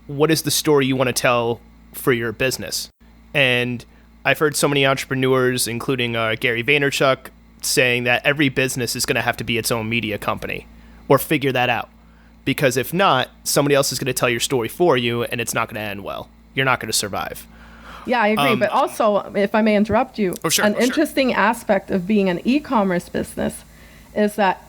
what is the story you want to tell for your business? And I've heard so many entrepreneurs, including Gary Vaynerchuk, saying that every business is going to have to be its own media company or figure that out. Because if not, somebody else is going to tell your story for you and it's not going to end well. You're not going to survive. Yeah, I agree. But also, if I may interrupt you, interesting aspect of being an e-commerce business is that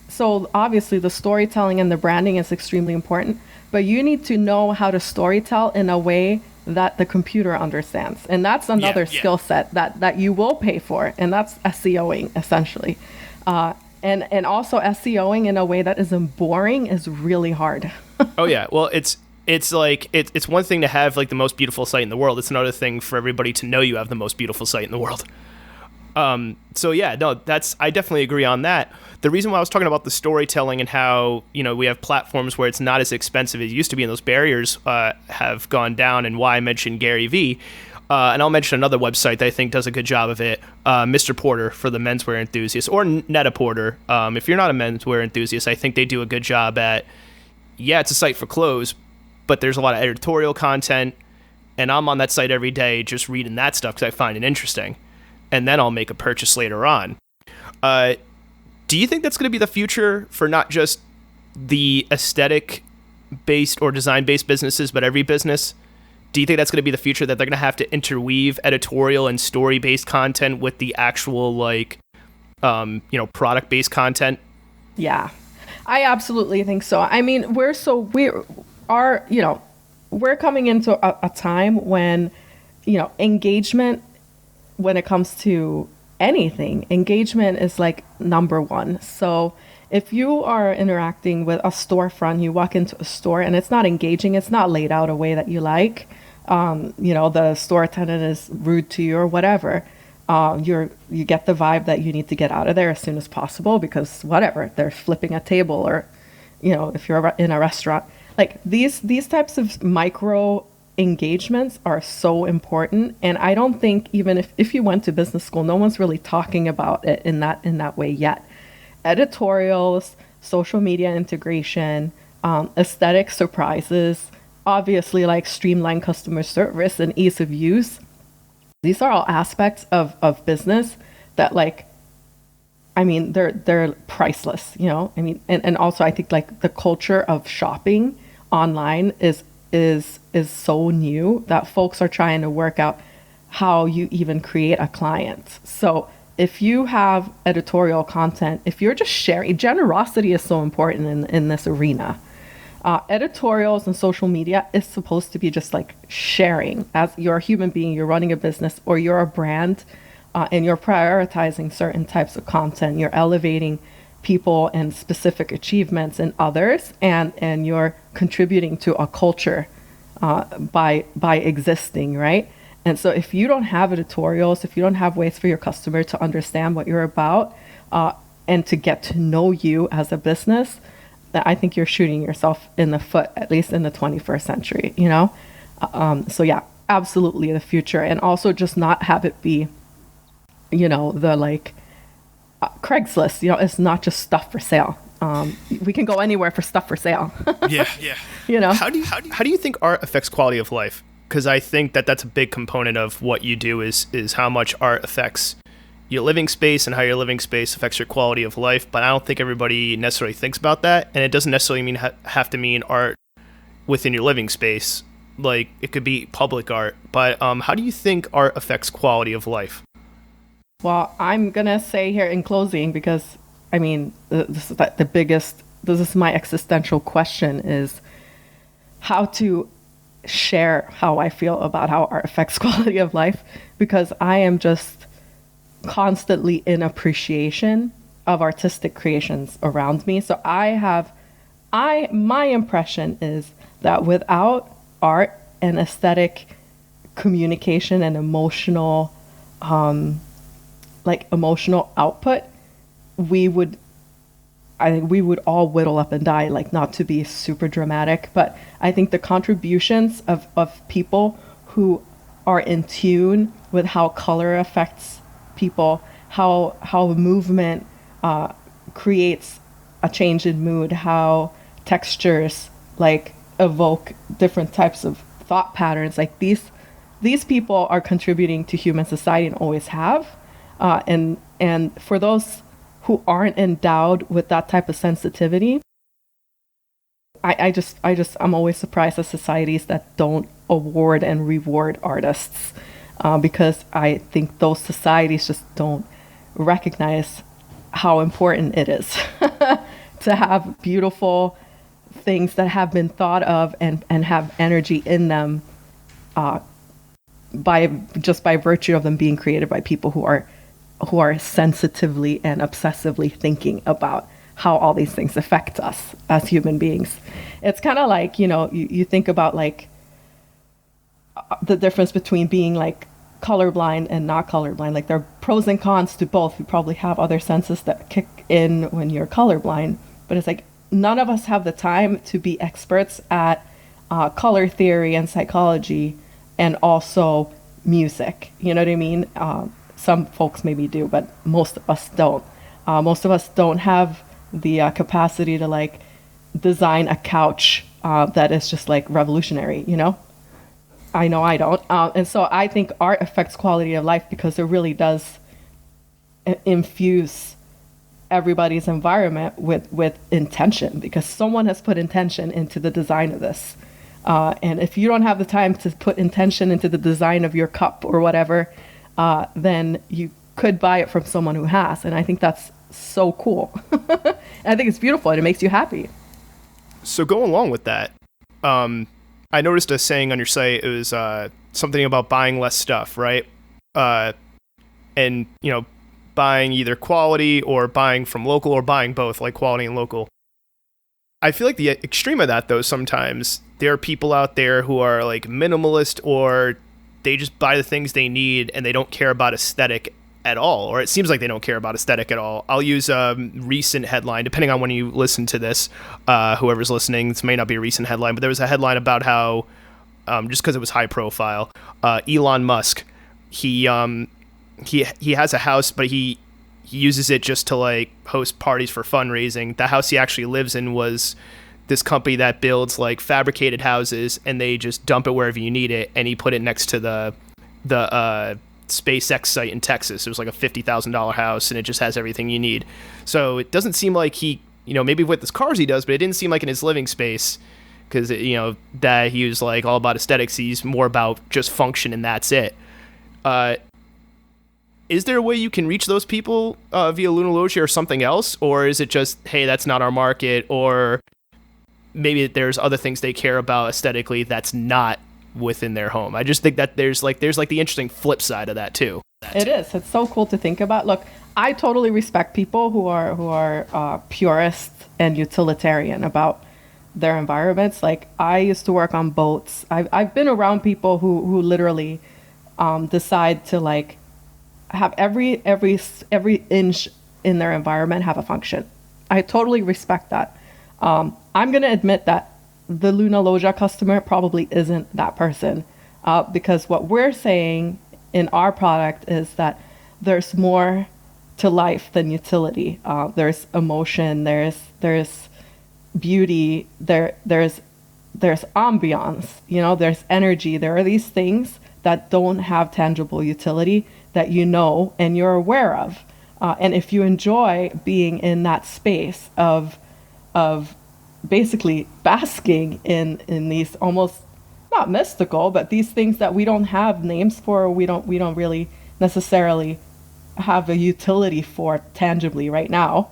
so obviously the storytelling and the branding is extremely important, but you need to know how to storytell in a way that the computer understands. And that's another skill set that you will pay for. And that's SEOing, essentially. And also SEOing in a way that isn't boring is really hard. Oh, yeah. Well, it's like, it's one thing to have like the most beautiful site in the world. It's another thing for everybody to know you have the most beautiful site in the world. So yeah, no, I definitely agree on that. The reason why I was talking about the storytelling and how, we have platforms where it's not as expensive as it used to be and those barriers have gone down, and why I mentioned Gary Vee. And I'll mention another website that I think does a good job of it, Mr. Porter for the menswear enthusiast, or Net-a-Porter. If you're not a menswear enthusiast, I think they do a good job at, it's a site for clothes, but there's a lot of editorial content, and I'm on that site every day just reading that stuff because I find it interesting, and then I'll make a purchase later on. Do you think that's going to be the future for not just the aesthetic-based or design-based businesses, but every business? Do you think that's going to be the future, that they're going to have to interweave editorial and story-based content with the actual, product-based content? Yeah, I absolutely think so. I mean, we're coming into a time when, engagement, when it comes to anything, engagement is like number one. So if you are interacting with a storefront, you walk into a store and it's not engaging, it's not laid out a way that you like, the store attendant is rude to you or whatever, you get the vibe that you need to get out of there as soon as possible because whatever, they're flipping a table, or, if you're in a restaurant, like these types of micro engagements are so important. And I don't think, even if you went to business school, no one's really talking about it in that way yet. Editorials, social media integration, aesthetic surprises, obviously like streamlined customer service and ease of use. These are all aspects of business that like, I mean, they're priceless, you know? I mean, and also I think like the culture of shopping online is so new that folks are trying to work out how you even create a client. So if you have editorial content, if you're just sharing, generosity is so important in this arena. Editorials and social media is supposed to be just like sharing. As you're a human being, you're running a business or you're a brand, and you're prioritizing certain types of content. You're elevating people and specific achievements in others, and you're contributing to a culture by existing, right? And so if you don't have editorials, if you don't have ways for your customer to understand what you're about, and to get to know you as a business, that I think you're shooting yourself in the foot, at least in the 21st century, you know? So yeah, absolutely the future. And also just not have it be, you know, the like Craigslist, you know, it's not just stuff for sale. We can go anywhere for stuff for sale. Yeah. You know? How do you think art affects quality of life? Because I think that's a big component of what you do is how much art affects your living space and how your living space affects your quality of life. But I don't think everybody necessarily thinks about that. And it doesn't necessarily have to mean art within your living space. Like it could be public art. But how do you think art affects quality of life? Well, I'm going to say here in closing, because I mean, this is my existential question, is how to share how I feel about how art affects quality of life, because I am just constantly in appreciation of artistic creations around me. So my impression is that without art and aesthetic communication and emotional output, I think we would all whittle up and die, like not to be super dramatic, but I think the contributions of people who are in tune with how color affects people, how movement creates a change in mood, how textures like evoke different types of thought patterns, like these people are contributing to human society and always have. And for those who aren't endowed with that type of sensitivity, I'm always surprised at societies that don't award and reward artists, because I think those societies just don't recognize how important it is to have beautiful things that have been thought of and have energy in them, by virtue of them being created by people who are sensitively and obsessively thinking about how all these things affect us as human beings. It's kind of like, you know, you think about like the difference between being like colorblind and not colorblind. Like there are pros and cons to both. You probably have other senses that kick in when you're colorblind, but it's like none of us have the time to be experts at color theory and psychology and also music. You know what I mean? Some folks maybe do, but most of us don't. Most of us don't have the capacity to like design a couch that is just like revolutionary, you know? I know I don't. And so I think art affects quality of life because it really does infuse everybody's environment with intention, because someone has put intention into the design of this. And if you don't have the time to put intention into the design of your cup or whatever, then you could buy it from someone who has. And I think that's so cool. And I think it's beautiful and it makes you happy. So going along with that, I noticed a saying on your site. It was something about buying less stuff, right? And, you know, buying either quality or buying from local or buying both, like quality and local. I feel like the extreme of that, though, sometimes there are people out there who are like minimalist, or they just buy the things they need and they don't care about aesthetic at all, or it seems like they don't care about aesthetic at all. I'll use a recent headline, depending on when you listen to this, whoever's listening, this may not be a recent headline, but there was a headline about how, just because it was high profile, Elon Musk, he has a house, but he uses it just to like host parties for fundraising. The house he actually lives in was this company that builds like fabricated houses, and they just dump it wherever you need it, and he put it next to the SpaceX site in Texas. It was like a $50,000 house, and it just has everything you need. So it doesn't seem like he, maybe with his cars he does, but it didn't seem like in his living space, because that he was like all about aesthetics. He's more about just function, and that's it. Is there a way you can reach those people via Luna Loggia or something else, or is it just, hey, that's not our market, or maybe there's other things they care about aesthetically that's not within their home? I just think that there's the interesting flip side of that too. It is. It's so cool to think about. Look, I totally respect people who are purist and utilitarian about their environments. Like, I used to work on boats. I've been around people who literally decide to like have every inch in their environment have a function. I totally respect that. I'm going to admit that the Luna Loggia customer probably isn't that person, because what we're saying in our product is that there's more to life than utility. There's emotion, there's beauty, there's ambiance, there's energy. There are these things that don't have tangible utility that and you're aware of. And if you enjoy being in that space of basically basking in these almost not mystical, but these things that we don't have names for, we don't really necessarily have a utility for tangibly right now,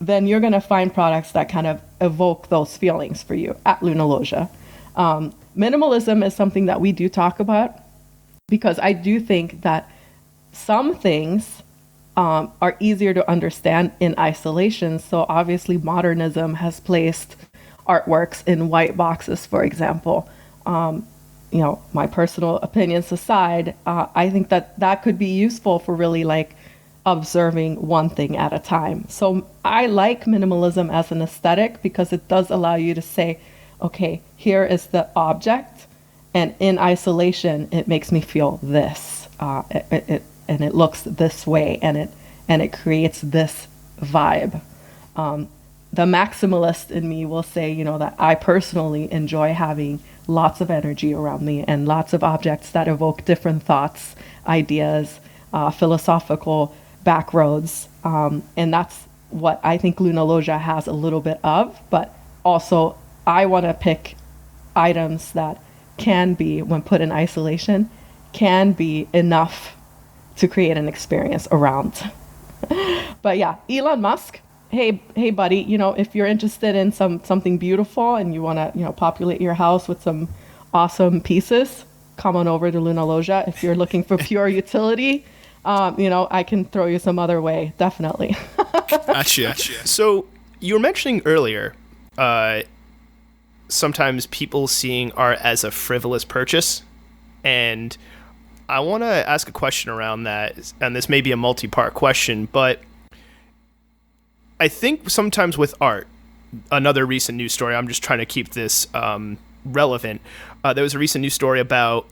then you're going to find products that kind of evoke those feelings for you at Luna Loggia. Minimalism is something that we do talk about, because I do think that some things are easier to understand in isolation. So obviously modernism has placed artworks in white boxes, for example. My personal opinions aside, I think that could be useful for really like observing one thing at a time. So I like minimalism as an aesthetic because it does allow you to say, okay, here is the object, and in isolation, it makes me feel this. And it looks this way, and it creates this vibe. The maximalist in me will say, that I personally enjoy having lots of energy around me and lots of objects that evoke different thoughts, ideas, philosophical backroads. And that's what I think Luna Loggia has a little bit of, but also I want to pick items that can be, when put in isolation, can be enough to create an experience around. But yeah, Elon Musk, hey buddy, if you're interested in something beautiful and you want to populate your house with some awesome pieces, come on over to Luna Loggia. If you're looking for pure utility, I can throw you some other way, definitely. Gotcha. So you were mentioning earlier sometimes people seeing art as a frivolous purchase, and I want to ask a question around that, and this may be a multi-part question, but I think sometimes with art, another recent news story, I'm just trying to keep this relevant. There was a recent news story about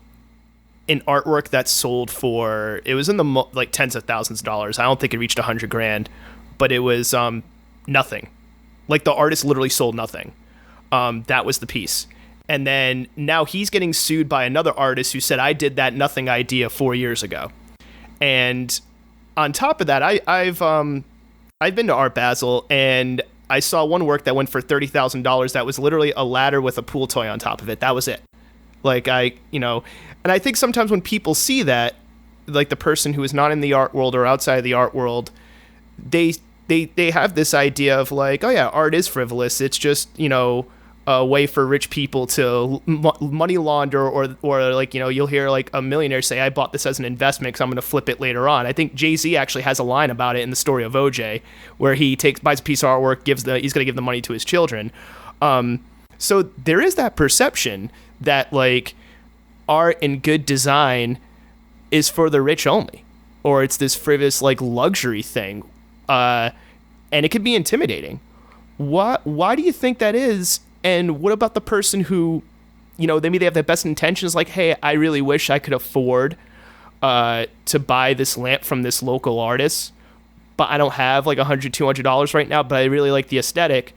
an artwork that sold for, it was in the tens of thousands of dollars. I don't think it reached $100,000, but it was nothing. Like, the artist literally sold nothing. That was the piece. And then now he's getting sued by another artist who said, I did that nothing idea 4 years ago. And on top of that, I've been to Art Basel, and I saw one work that went for $30,000 that was literally a ladder with a pool toy on top of it. That was it. And I think sometimes when people see that, like the person who is not in the art world or outside of the art world, they have this idea of like, oh yeah, art is frivolous. It's just, a way for rich people to money launder, or like, you'll hear like a millionaire say, I bought this as an investment because I'm going to flip it later on. I think Jay-Z actually has a line about it in the story of OJ, where he buys a piece of artwork, he's going to give the money to his children. So there is that perception that like art and good design is for the rich only, or it's this frivolous like luxury thing. And it can be intimidating. Why do you think that is? And what about the person who, maybe they have the best intentions, like, hey, I really wish I could afford to buy this lamp from this local artist, but I don't have like $100, $200 right now, but I really like the aesthetic.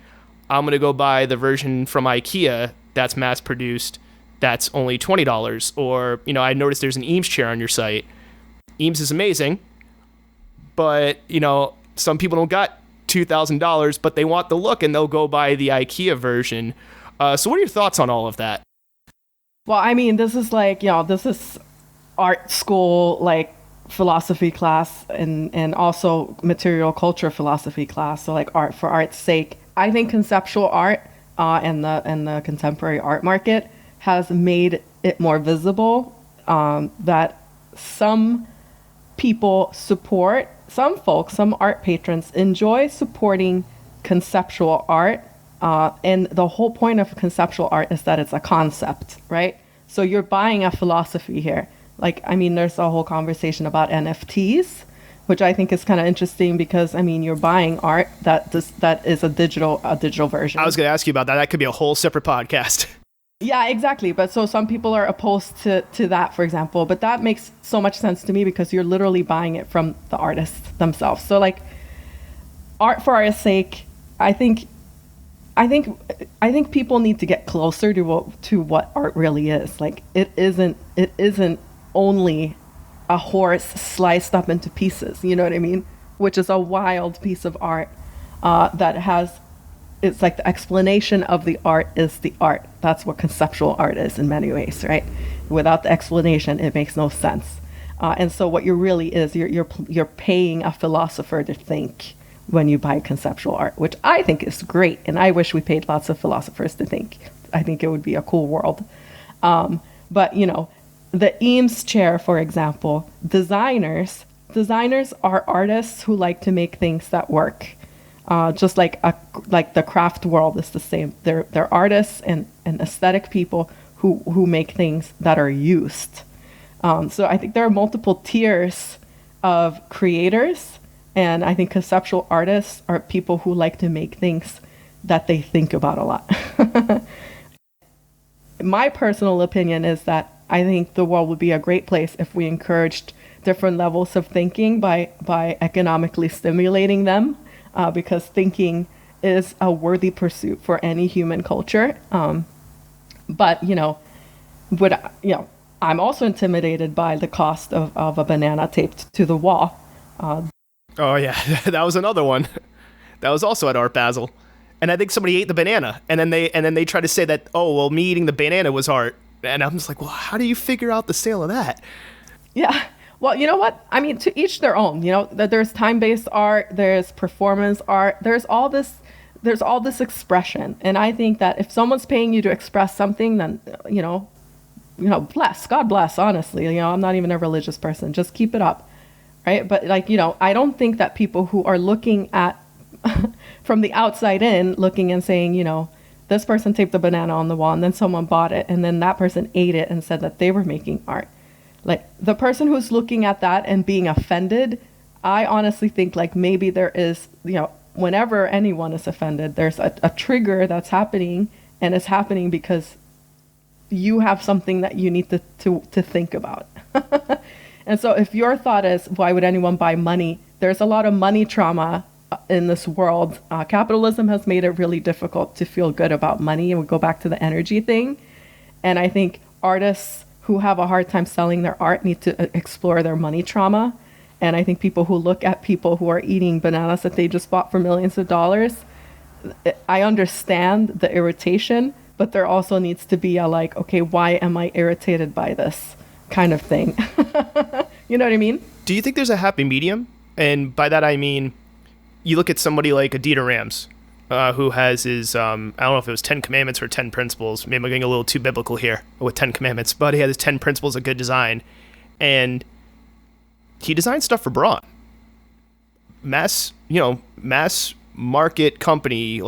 I'm going to go buy the version from IKEA that's mass produced that's only $20. Or, I noticed there's an Eames chair on your site. Eames is amazing, but, some people don't got $2,000, but they want the look and they'll go buy the IKEA version. So what are your thoughts on all of that? Well, I mean, this is this is art school, philosophy class and also material culture philosophy class. So art for art's sake. I think conceptual art and the contemporary art market has made it more visible that some people support, some folks, some art patrons enjoy supporting conceptual art. And the whole point of conceptual art is that it's a concept, right? So you're buying a philosophy here. There's a whole conversation about NFTs, which I think is kind of interesting because, you're buying art that is a digital version. I was going to ask you about that. That could be a whole separate podcast. Yeah, exactly. But so some people are opposed to that, for example. But that makes so much sense to me because you're literally buying it from the artists themselves. So art for art's sake, I think people need to get closer to what art really is. It isn't only a horse sliced up into pieces, you know what I mean? Which is a wild piece of art it's like the explanation of the art is the art. That's what conceptual art is in many ways, right? Without the explanation, it makes no sense. And so what you're really is, you're paying a philosopher to think when you buy conceptual art, which I think is great. And I wish we paid lots of philosophers to think. I think it would be a cool world. But, the Eames chair, for example, designers are artists who like to make things that work. Just like the craft world is the same. They're artists and aesthetic people who make things that are used. So I think there are multiple tiers of creators, and I think conceptual artists are people who like to make things that they think about a lot. My personal opinion is that I think the world would be a great place if we encouraged different levels of thinking by economically stimulating them, because thinking is a worthy pursuit for any human culture. But I'm also intimidated by the cost of a banana taped to the wall. Oh yeah, that was another one. That was also at Art Basel. And I think somebody ate the banana, and then they try to say that, oh, well, me eating the banana was art. And I'm just like, well, how do you figure out the sale of that? Yeah. Well, you know what? To each their own. There's time-based art, there's performance art, there's all this expression. And I think that if someone's paying you to express something, then bless, God bless. Honestly, I'm not even a religious person. Just keep it up, right? But I don't think that people who are looking at from the outside in, looking and saying, this person taped the banana on the wall, and then someone bought it, and then that person ate it and said that they were making art. The person who's looking at that and being offended, I honestly think maybe there is, whenever anyone is offended, there's a trigger that's happening, and it's happening because you have something that you need to think about. And so if your thought is, why would anyone buy money? There's a lot of money trauma in this world. Capitalism has made it really difficult to feel good about money, and we go back to the energy thing. And I think artists who have a hard time selling their art need to explore their money trauma. And I think people who look at people who are eating bananas that they just bought for millions of dollars, I understand the irritation, but there also needs to be a okay, why am I irritated by this kind of thing? You know what I mean? Do you think there's a happy medium? And by that I mean, you look at somebody like Adita Rams, who has his, I don't know if it was 10 commandments or 10 principles. Maybe I'm getting a little too biblical here with 10 commandments, but he had his 10 principles of good design. And he designed stuff for Braun. Mass market company.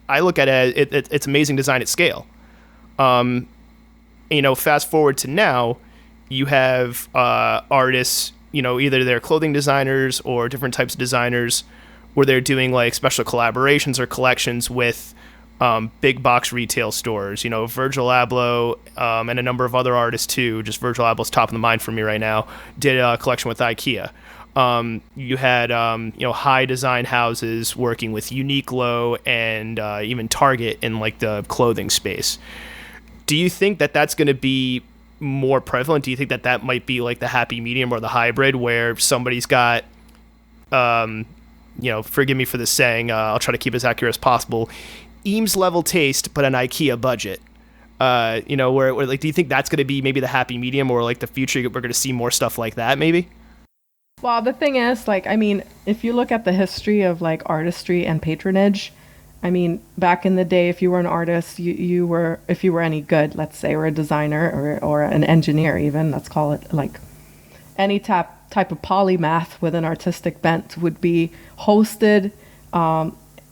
I look at it's amazing design at scale. Fast forward to now, you have artists, either they're clothing designers or different types of designers, where they're doing special collaborations or collections with big box retail stores. Virgil Abloh and a number of other artists too. Just Virgil Abloh's top of the mind for me right now. Did a collection with IKEA. You had high design houses working with Uniqlo and even Target in like the clothing space. Do you think that that's going to be more prevalent? Do you think that that might be like the happy medium or the hybrid where somebody's got, forgive me for this saying, I'll try to keep it as accurate as possible, Eames level taste, but an IKEA budget? Where like, do you think that's going to be maybe the happy medium, or like the future, we're going to see more stuff like that maybe? Well, the thing is, like, I mean, if you look at the history of like artistry and patronage, I mean, back in the day, if you were an artist, you were, if you were any good, let's say, or a designer or an engineer even, let's call it, like any type of polymath with an artistic bent would be hosted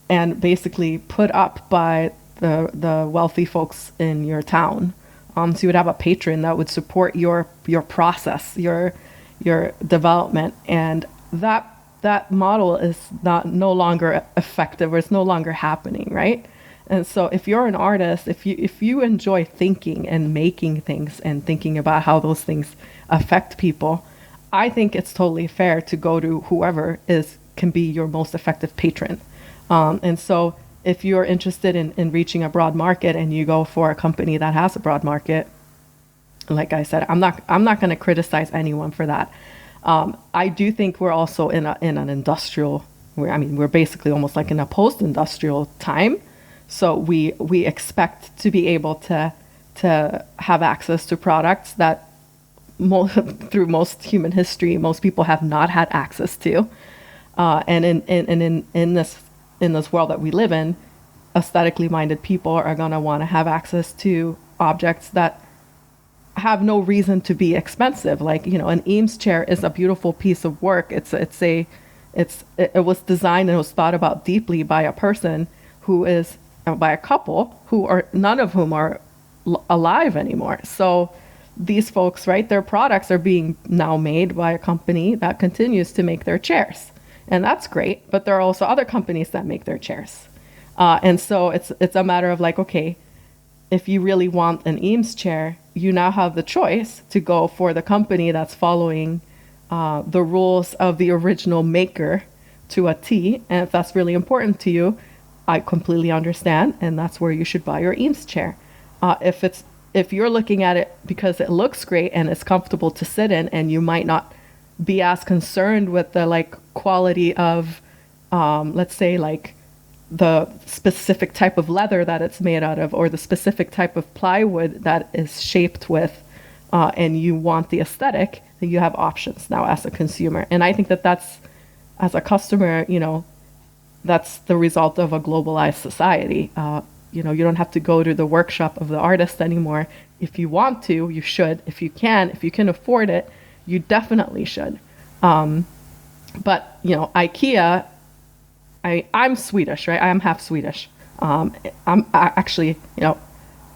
and basically put up by the wealthy folks in your town. So you would have a patron that would support your process, your development, and that model is no longer effective, or it's no longer happening, right? And so if you're an artist, if you enjoy thinking and making things and thinking about how those things affect people, I think it's totally fair to go to whoever can be your most effective patron. And so if you're interested in reaching a broad market and you go for a company that has a broad market, like I said, I'm not going to criticize anyone for that. I do think we're also in an industrial, we're basically almost like in a post-industrial time. So we expect to be able to have access to products that through most human history, most people have not had access to. And in this world that we live in, aesthetically minded people are going to want to have access to objects that have no reason to be expensive. Like, an Eames chair is a beautiful piece of work. It was designed and it was thought about deeply by a person by a couple none of whom are alive anymore. So these folks, right, their products are being now made by a company that continues to make their chairs. And that's great, but there are also other companies that make their chairs. And so it's a matter of like, okay, if you really want an Eames chair, you now have the choice to go for the company that's following the rules of the original maker to a T. And if that's really important to you, I completely understand. And that's where you should buy your Eames chair. If you're looking at it because it looks great and it's comfortable to sit in, and you might not be as concerned with the like quality of, let's say, like the specific type of leather that it's made out of, or the specific type of plywood that is shaped with, and you want the aesthetic, then you have options now as a consumer. And I think that's, as a customer, that's the result of a globalized society. You don't have to go to the workshop of the artist anymore. If you want to, you should. If you can afford it, you definitely should. But IKEA, I'm Swedish, right? I am half Swedish. I actually,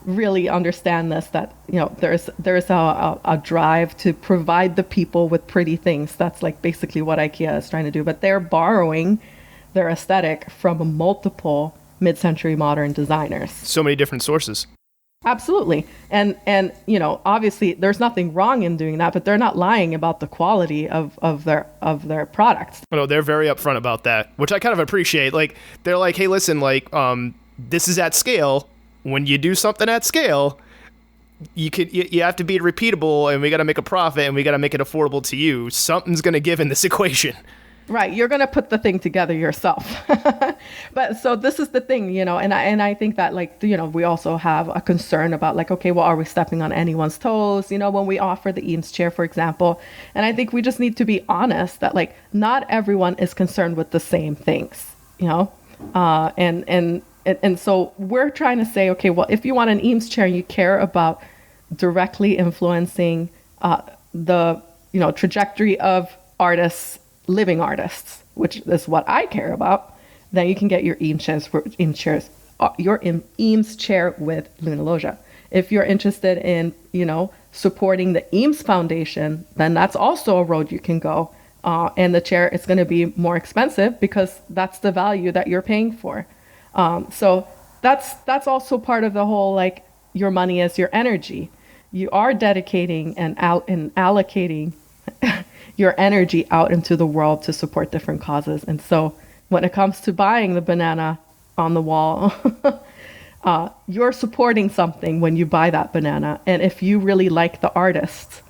really understand this, that, there's a drive to provide the people with pretty things. That's like basically what IKEA is trying to do. But they're borrowing their aesthetic from multiple mid-century modern designers. So many different sources. Absolutely. And obviously there's nothing wrong in doing that, but they're not lying about the quality of their products. No, they're very upfront about that, which I kind of appreciate. Like, they're like, hey, listen, like, this is at scale. When you do something at scale, you have to be repeatable, and we got to make a profit, and we got to make it affordable to you. Something's going to give in this equation. Right. You're going to put the thing together yourself. But so this is the thing, and I think that, like, we also have a concern about, like, okay, well, are we stepping on anyone's toes, when we offer the Eames chair, for example? And I think we just need to be honest that, like, not everyone is concerned with the same things, and so we're trying to say, okay, well, if you want an Eames chair and you care about directly influencing the trajectory of living artists, which is what I care about, then you can get your Eames chair with Luna Loggia. If you're interested in, supporting the Eames Foundation, then that's also a road you can go. And the chair is going to be more expensive because that's the value that you're paying for. So that's also part of the whole, like, your money is your energy. You are dedicating and allocating your energy out into the world to support different causes. And so when it comes to buying the banana on the wall, you're supporting something when you buy that banana. And if you really like the artist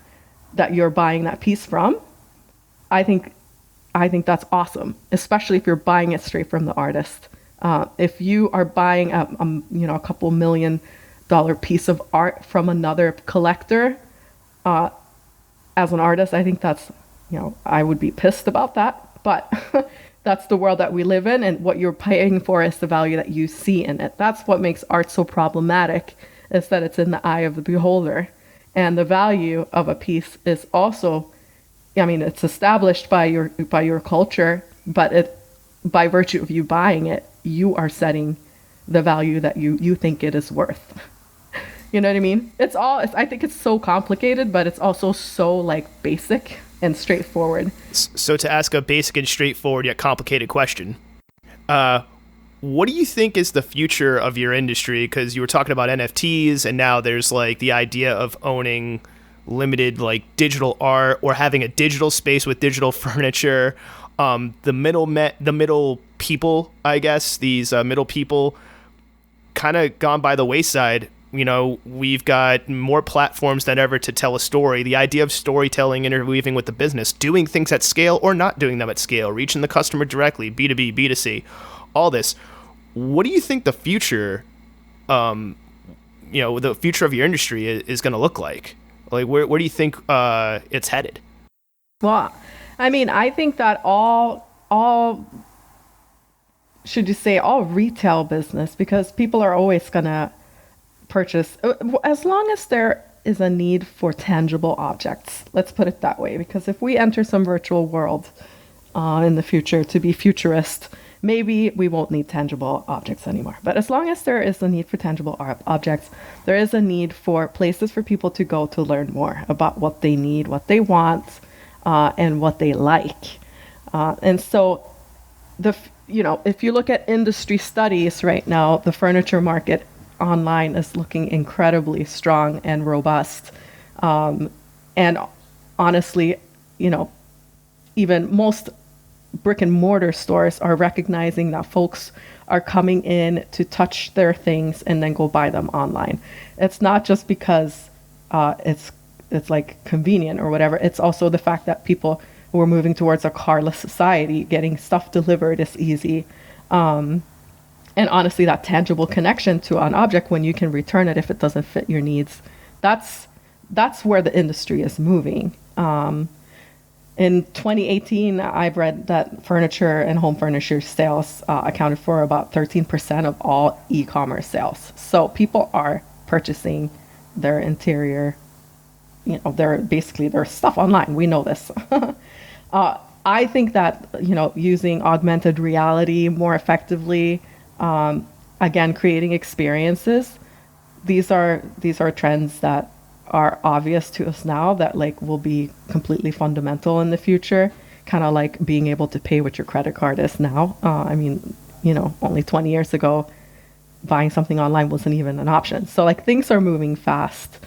that you're buying that piece from, I think that's awesome, especially if you're buying it straight from the artist. If you are buying a couple $1 million piece of art from another collector, as an artist, I think that's, I would be pissed about that, but that's the world that we live in, and what you're paying for is the value that you see in it. That's what makes art so problematic, is that it's in the eye of the beholder. And the value of a piece is also, it's established by your culture, but by virtue of you buying it, you are setting the value that you think it is worth. You know what I mean? I think it's so complicated, but it's also so like basic and straightforward. So to ask a basic and straightforward yet complicated question, what do you think is the future of your industry? Because you were talking about NFTs, and now there's like the idea of owning limited like digital art or having a digital space with digital furniture. The middle people, I guess, these middle people kind of gone by the wayside. We've got more platforms than ever to tell a story. The idea of storytelling, interweaving with the business, doing things at scale or not doing them at scale, reaching the customer directly, B2B, B2C, all this. What do you think the future, the future of your industry is going to look like? Like, where do you think it's headed? Well, I think that all retail business, because people are always going to purchase, as long as there is a need for tangible objects. Let's put it that way, because if we enter some virtual world in the future, to be futurist, maybe we won't need tangible objects anymore. But as long as there is a need for tangible objects, there is a need for places for people to go to learn more about what they need, what they want, and what they like. And so if you look at industry studies right now, the furniture market online is looking incredibly strong and robust. And honestly, even most brick and mortar stores are recognizing that folks are coming in to touch their things and then go buy them online. It's not just because it's like convenient or whatever. It's also the fact that people who are moving towards a carless society, getting stuff delivered is easy. And honestly, that tangible connection to an object when you can return it if it doesn't fit your needs, that's where the industry is moving. In 2018, I've read that furniture and home furniture sales accounted for about 13% of all e-commerce sales. So people are purchasing their interior, their stuff online. We know this. I think that, using augmented reality more effectively, again, creating experiences, these are trends that are obvious to us now that will be completely fundamental in the future, kind of like being able to pay with your credit card is now. Only 20 years ago, buying something online wasn't even an option. So things are moving fast.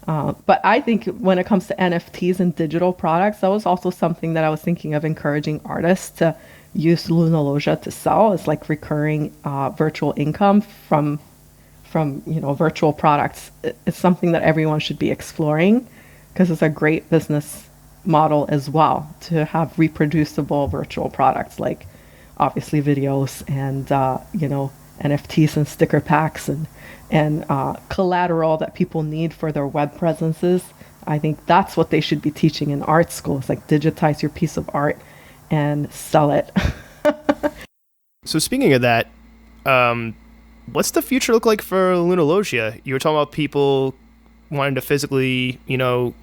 But I think when it comes to NFTs and digital products, that was also something that I was thinking of encouraging artists to use Luna Loggia to sell, is recurring virtual income from virtual products. It's something that everyone should be exploring, because it's a great business model as well to have reproducible virtual products, like obviously videos and NFTs and sticker packs and collateral that people need for their web presences. I think that's what they should be teaching in art schools, digitize your piece of art and sell it. So speaking of that, what's the future look like for Lunalogia? You were talking about people wanting to physically,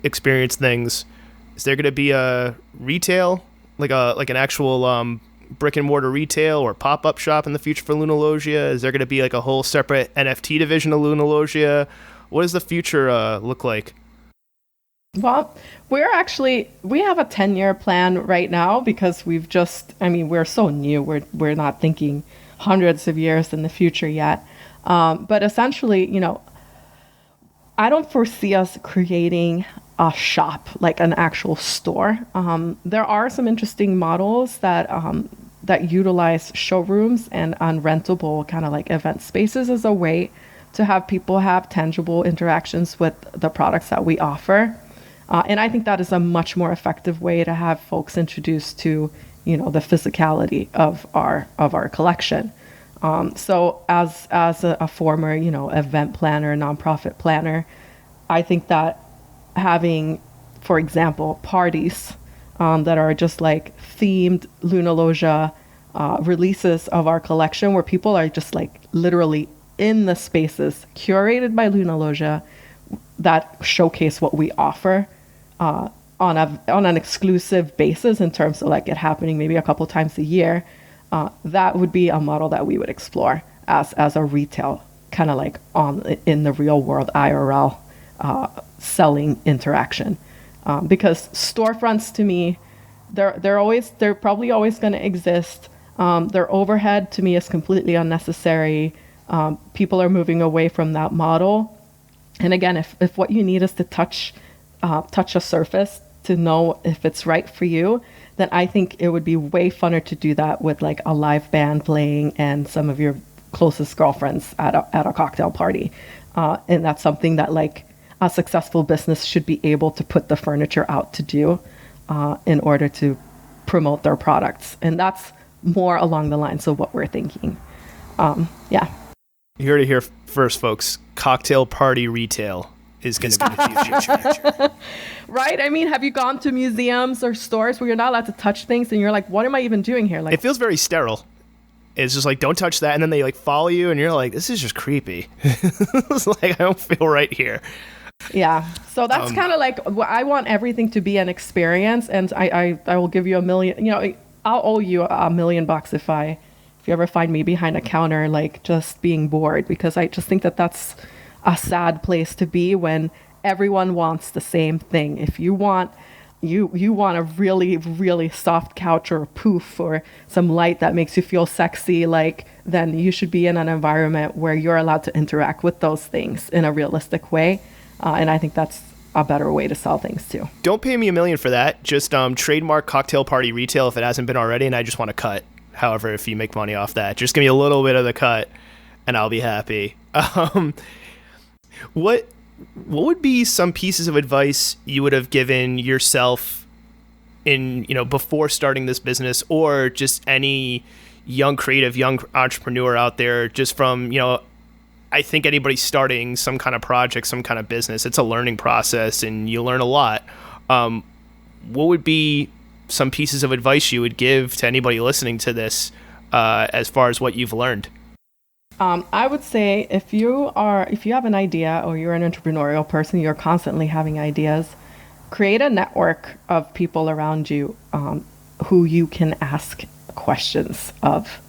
experience things. Is there going to be a retail, like an actual brick and mortar retail or pop-up shop in the future for Lunalogia? Is there going to be a whole separate NFT division of Lunalogia? What does the future look like? Well, we have a 10-year plan right now, because we're so new. We're not thinking hundreds of years in the future yet. But essentially, I don't foresee us creating a shop, like an actual store. There are some interesting models that utilize showrooms and unrentable kind of like event spaces as a way to have people have tangible interactions with the products that we offer. And I think that is a much more effective way to have folks introduced to, the physicality of our collection. So as a former, event planner, nonprofit planner, I think that having, for example, parties that are just like themed Luna Loggia releases of our collection where people are just like literally in the spaces curated by Luna Loggia that showcase what we offer on an exclusive basis in terms of like it happening maybe a couple times a year. That would be a model that we would explore as a retail kind of like in the real world IRL selling interaction, because storefronts to me, they're probably always going to exist. Their overhead to me is completely unnecessary. People are moving away from that model. And again, if what you need is to touch a surface to know if it's right for you, then I think it would be way funner to do that with like a live band playing and some of your closest girlfriends at a cocktail party. And that's something that like a successful business should be able to put the furniture out to do in order to promote their products. And that's more along the lines of what we're thinking. Yeah. You heard it here first, folks. Cocktail party retail is going to be the future. Right? I mean, have you gone to museums or stores where you're not allowed to touch things and you're like, what am I even doing here? Like, it feels very sterile. It's just like, don't touch that. And then they like follow you and you're like, this is just creepy. It's like, I don't feel right here. Yeah. So that's kind of like, I want everything to be an experience. And I will give you $1 million, I'll owe you $1 million if you ever find me behind a counter, like just being bored, because I just think that that's a sad place to be when everyone wants the same thing. If you want a really, really soft couch or a poof or some light that makes you feel sexy, then you should be in an environment where you're allowed to interact with those things in a realistic way. And I think that's a better way to sell things too. Don't pay me $1 million for that. Just trademark cocktail party retail if it hasn't been already, and I just want to cut. However, if you make money off that, just give me a little bit of the cut and I'll be happy. What would be some pieces of advice you would have given yourself in, before starting this business, or just any young creative, young entrepreneur out there, just from, I think anybody starting some kind of project, some kind of business, it's a learning process and you learn a lot. What would be some pieces of advice you would give to anybody listening to this as far as what you've learned? I would say if you have an idea or you're an entrepreneurial person, you're constantly having ideas, create a network of people around you who you can ask questions of.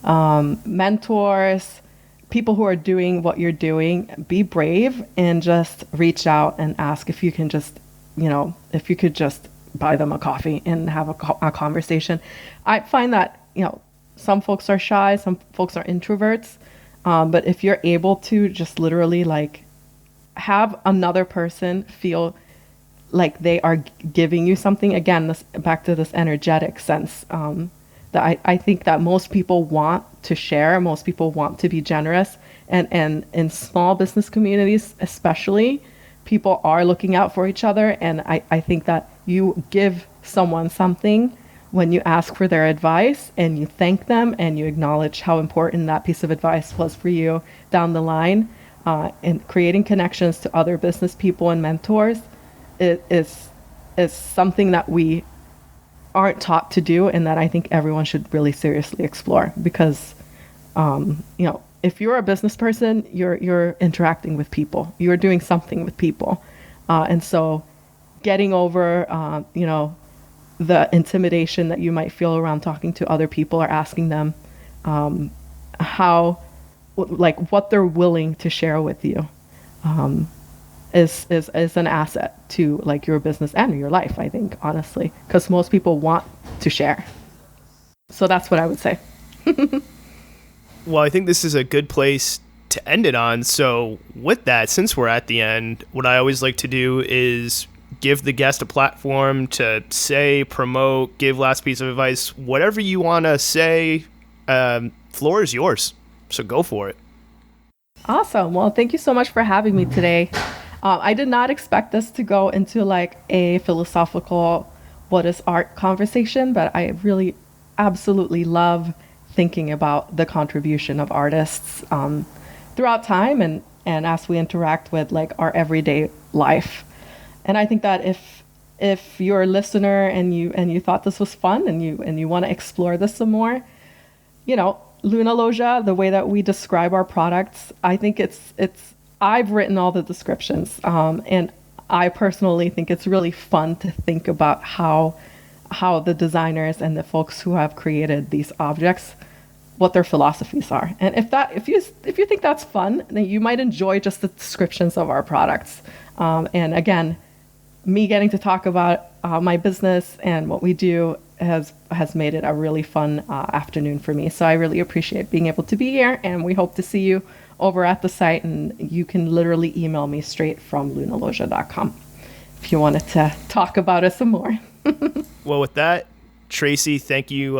Mentors, people who are doing what you're doing. Be brave and just reach out and ask if you can just, if you could just buy them a coffee and have a conversation. I find that, some folks are shy, some folks are introverts. But if you're able to just literally have another person feel like they are giving you something, again, back to this energetic sense, that I think that most people want to share, most people want to be generous, and in small business communities especially, people are looking out for each other. And I think that you give someone something when you ask for their advice and you thank them and you acknowledge how important that piece of advice was for you down the line, and creating connections to other business people and mentors is something that we aren't taught to do, and that I think everyone should really seriously explore, because if you're a business person, you're interacting with people, you're doing something with people, and so getting over the intimidation that you might feel around talking to other people or asking them what they're willing to share with you is an asset to your business and your life, I think, honestly, because most people want to share. So that's what I would say. Well, I think this is a good place to end it on. So with that, since we're at the end, what I always like to do is give the guest a platform to say, promote, give last piece of advice, whatever you want to say, floor is yours. So go for it. Awesome. Well, thank you so much for having me today. I did not expect this to go into like a philosophical, what is art conversation, but I really absolutely love thinking about the contribution of artists throughout time and as we interact with like our everyday life. And I think that if you're a listener and you thought this was fun and you want to explore this some more, Luna Loggia, the way that we describe our products, I think I've written all the descriptions, and I personally think it's really fun to think about how the designers and the folks who have created these objects, what their philosophies are. And if you think that's fun, then you might enjoy just the descriptions of our products. And again, me getting to talk about my business and what we do has made it a really fun afternoon for me. So I really appreciate being able to be here, and we hope to see you over at the site, and you can literally email me straight from lunalogia.com if you wanted to talk about it some more. Well, with that, Tracy, thank you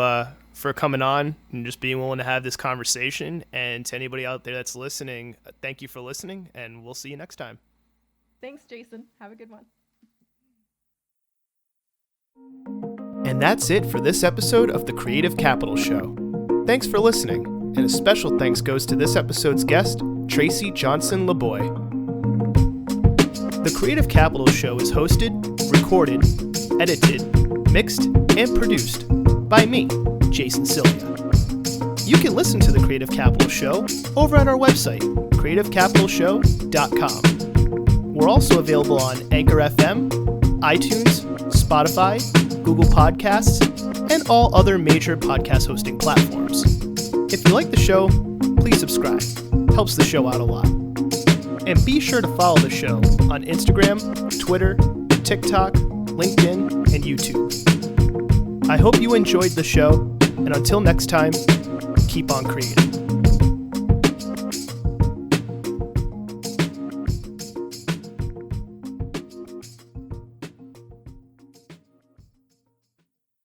for coming on and just being willing to have this conversation. And to anybody out there that's listening, thank you for listening, and we'll see you next time. Thanks, Jason. Have a good one. And that's it for this episode of the Creative Capital Show. Thanks for listening, and a special thanks goes to this episode's guest, Tracy Jonsson-Laboy. The Creative Capital Show is hosted, recorded, edited, mixed, and produced by me, Jason Sylvia. You can listen to the Creative Capital Show over at our website, creativecapitalshow.com. We're also available on Anchor FM, iTunes, Spotify, Google Podcasts, and all other major podcast hosting platforms. If you like the show, please subscribe. Helps the show out a lot. And be sure to follow the show on Instagram, Twitter, TikTok, LinkedIn, and YouTube. I hope you enjoyed the show, and until next time, keep on creating.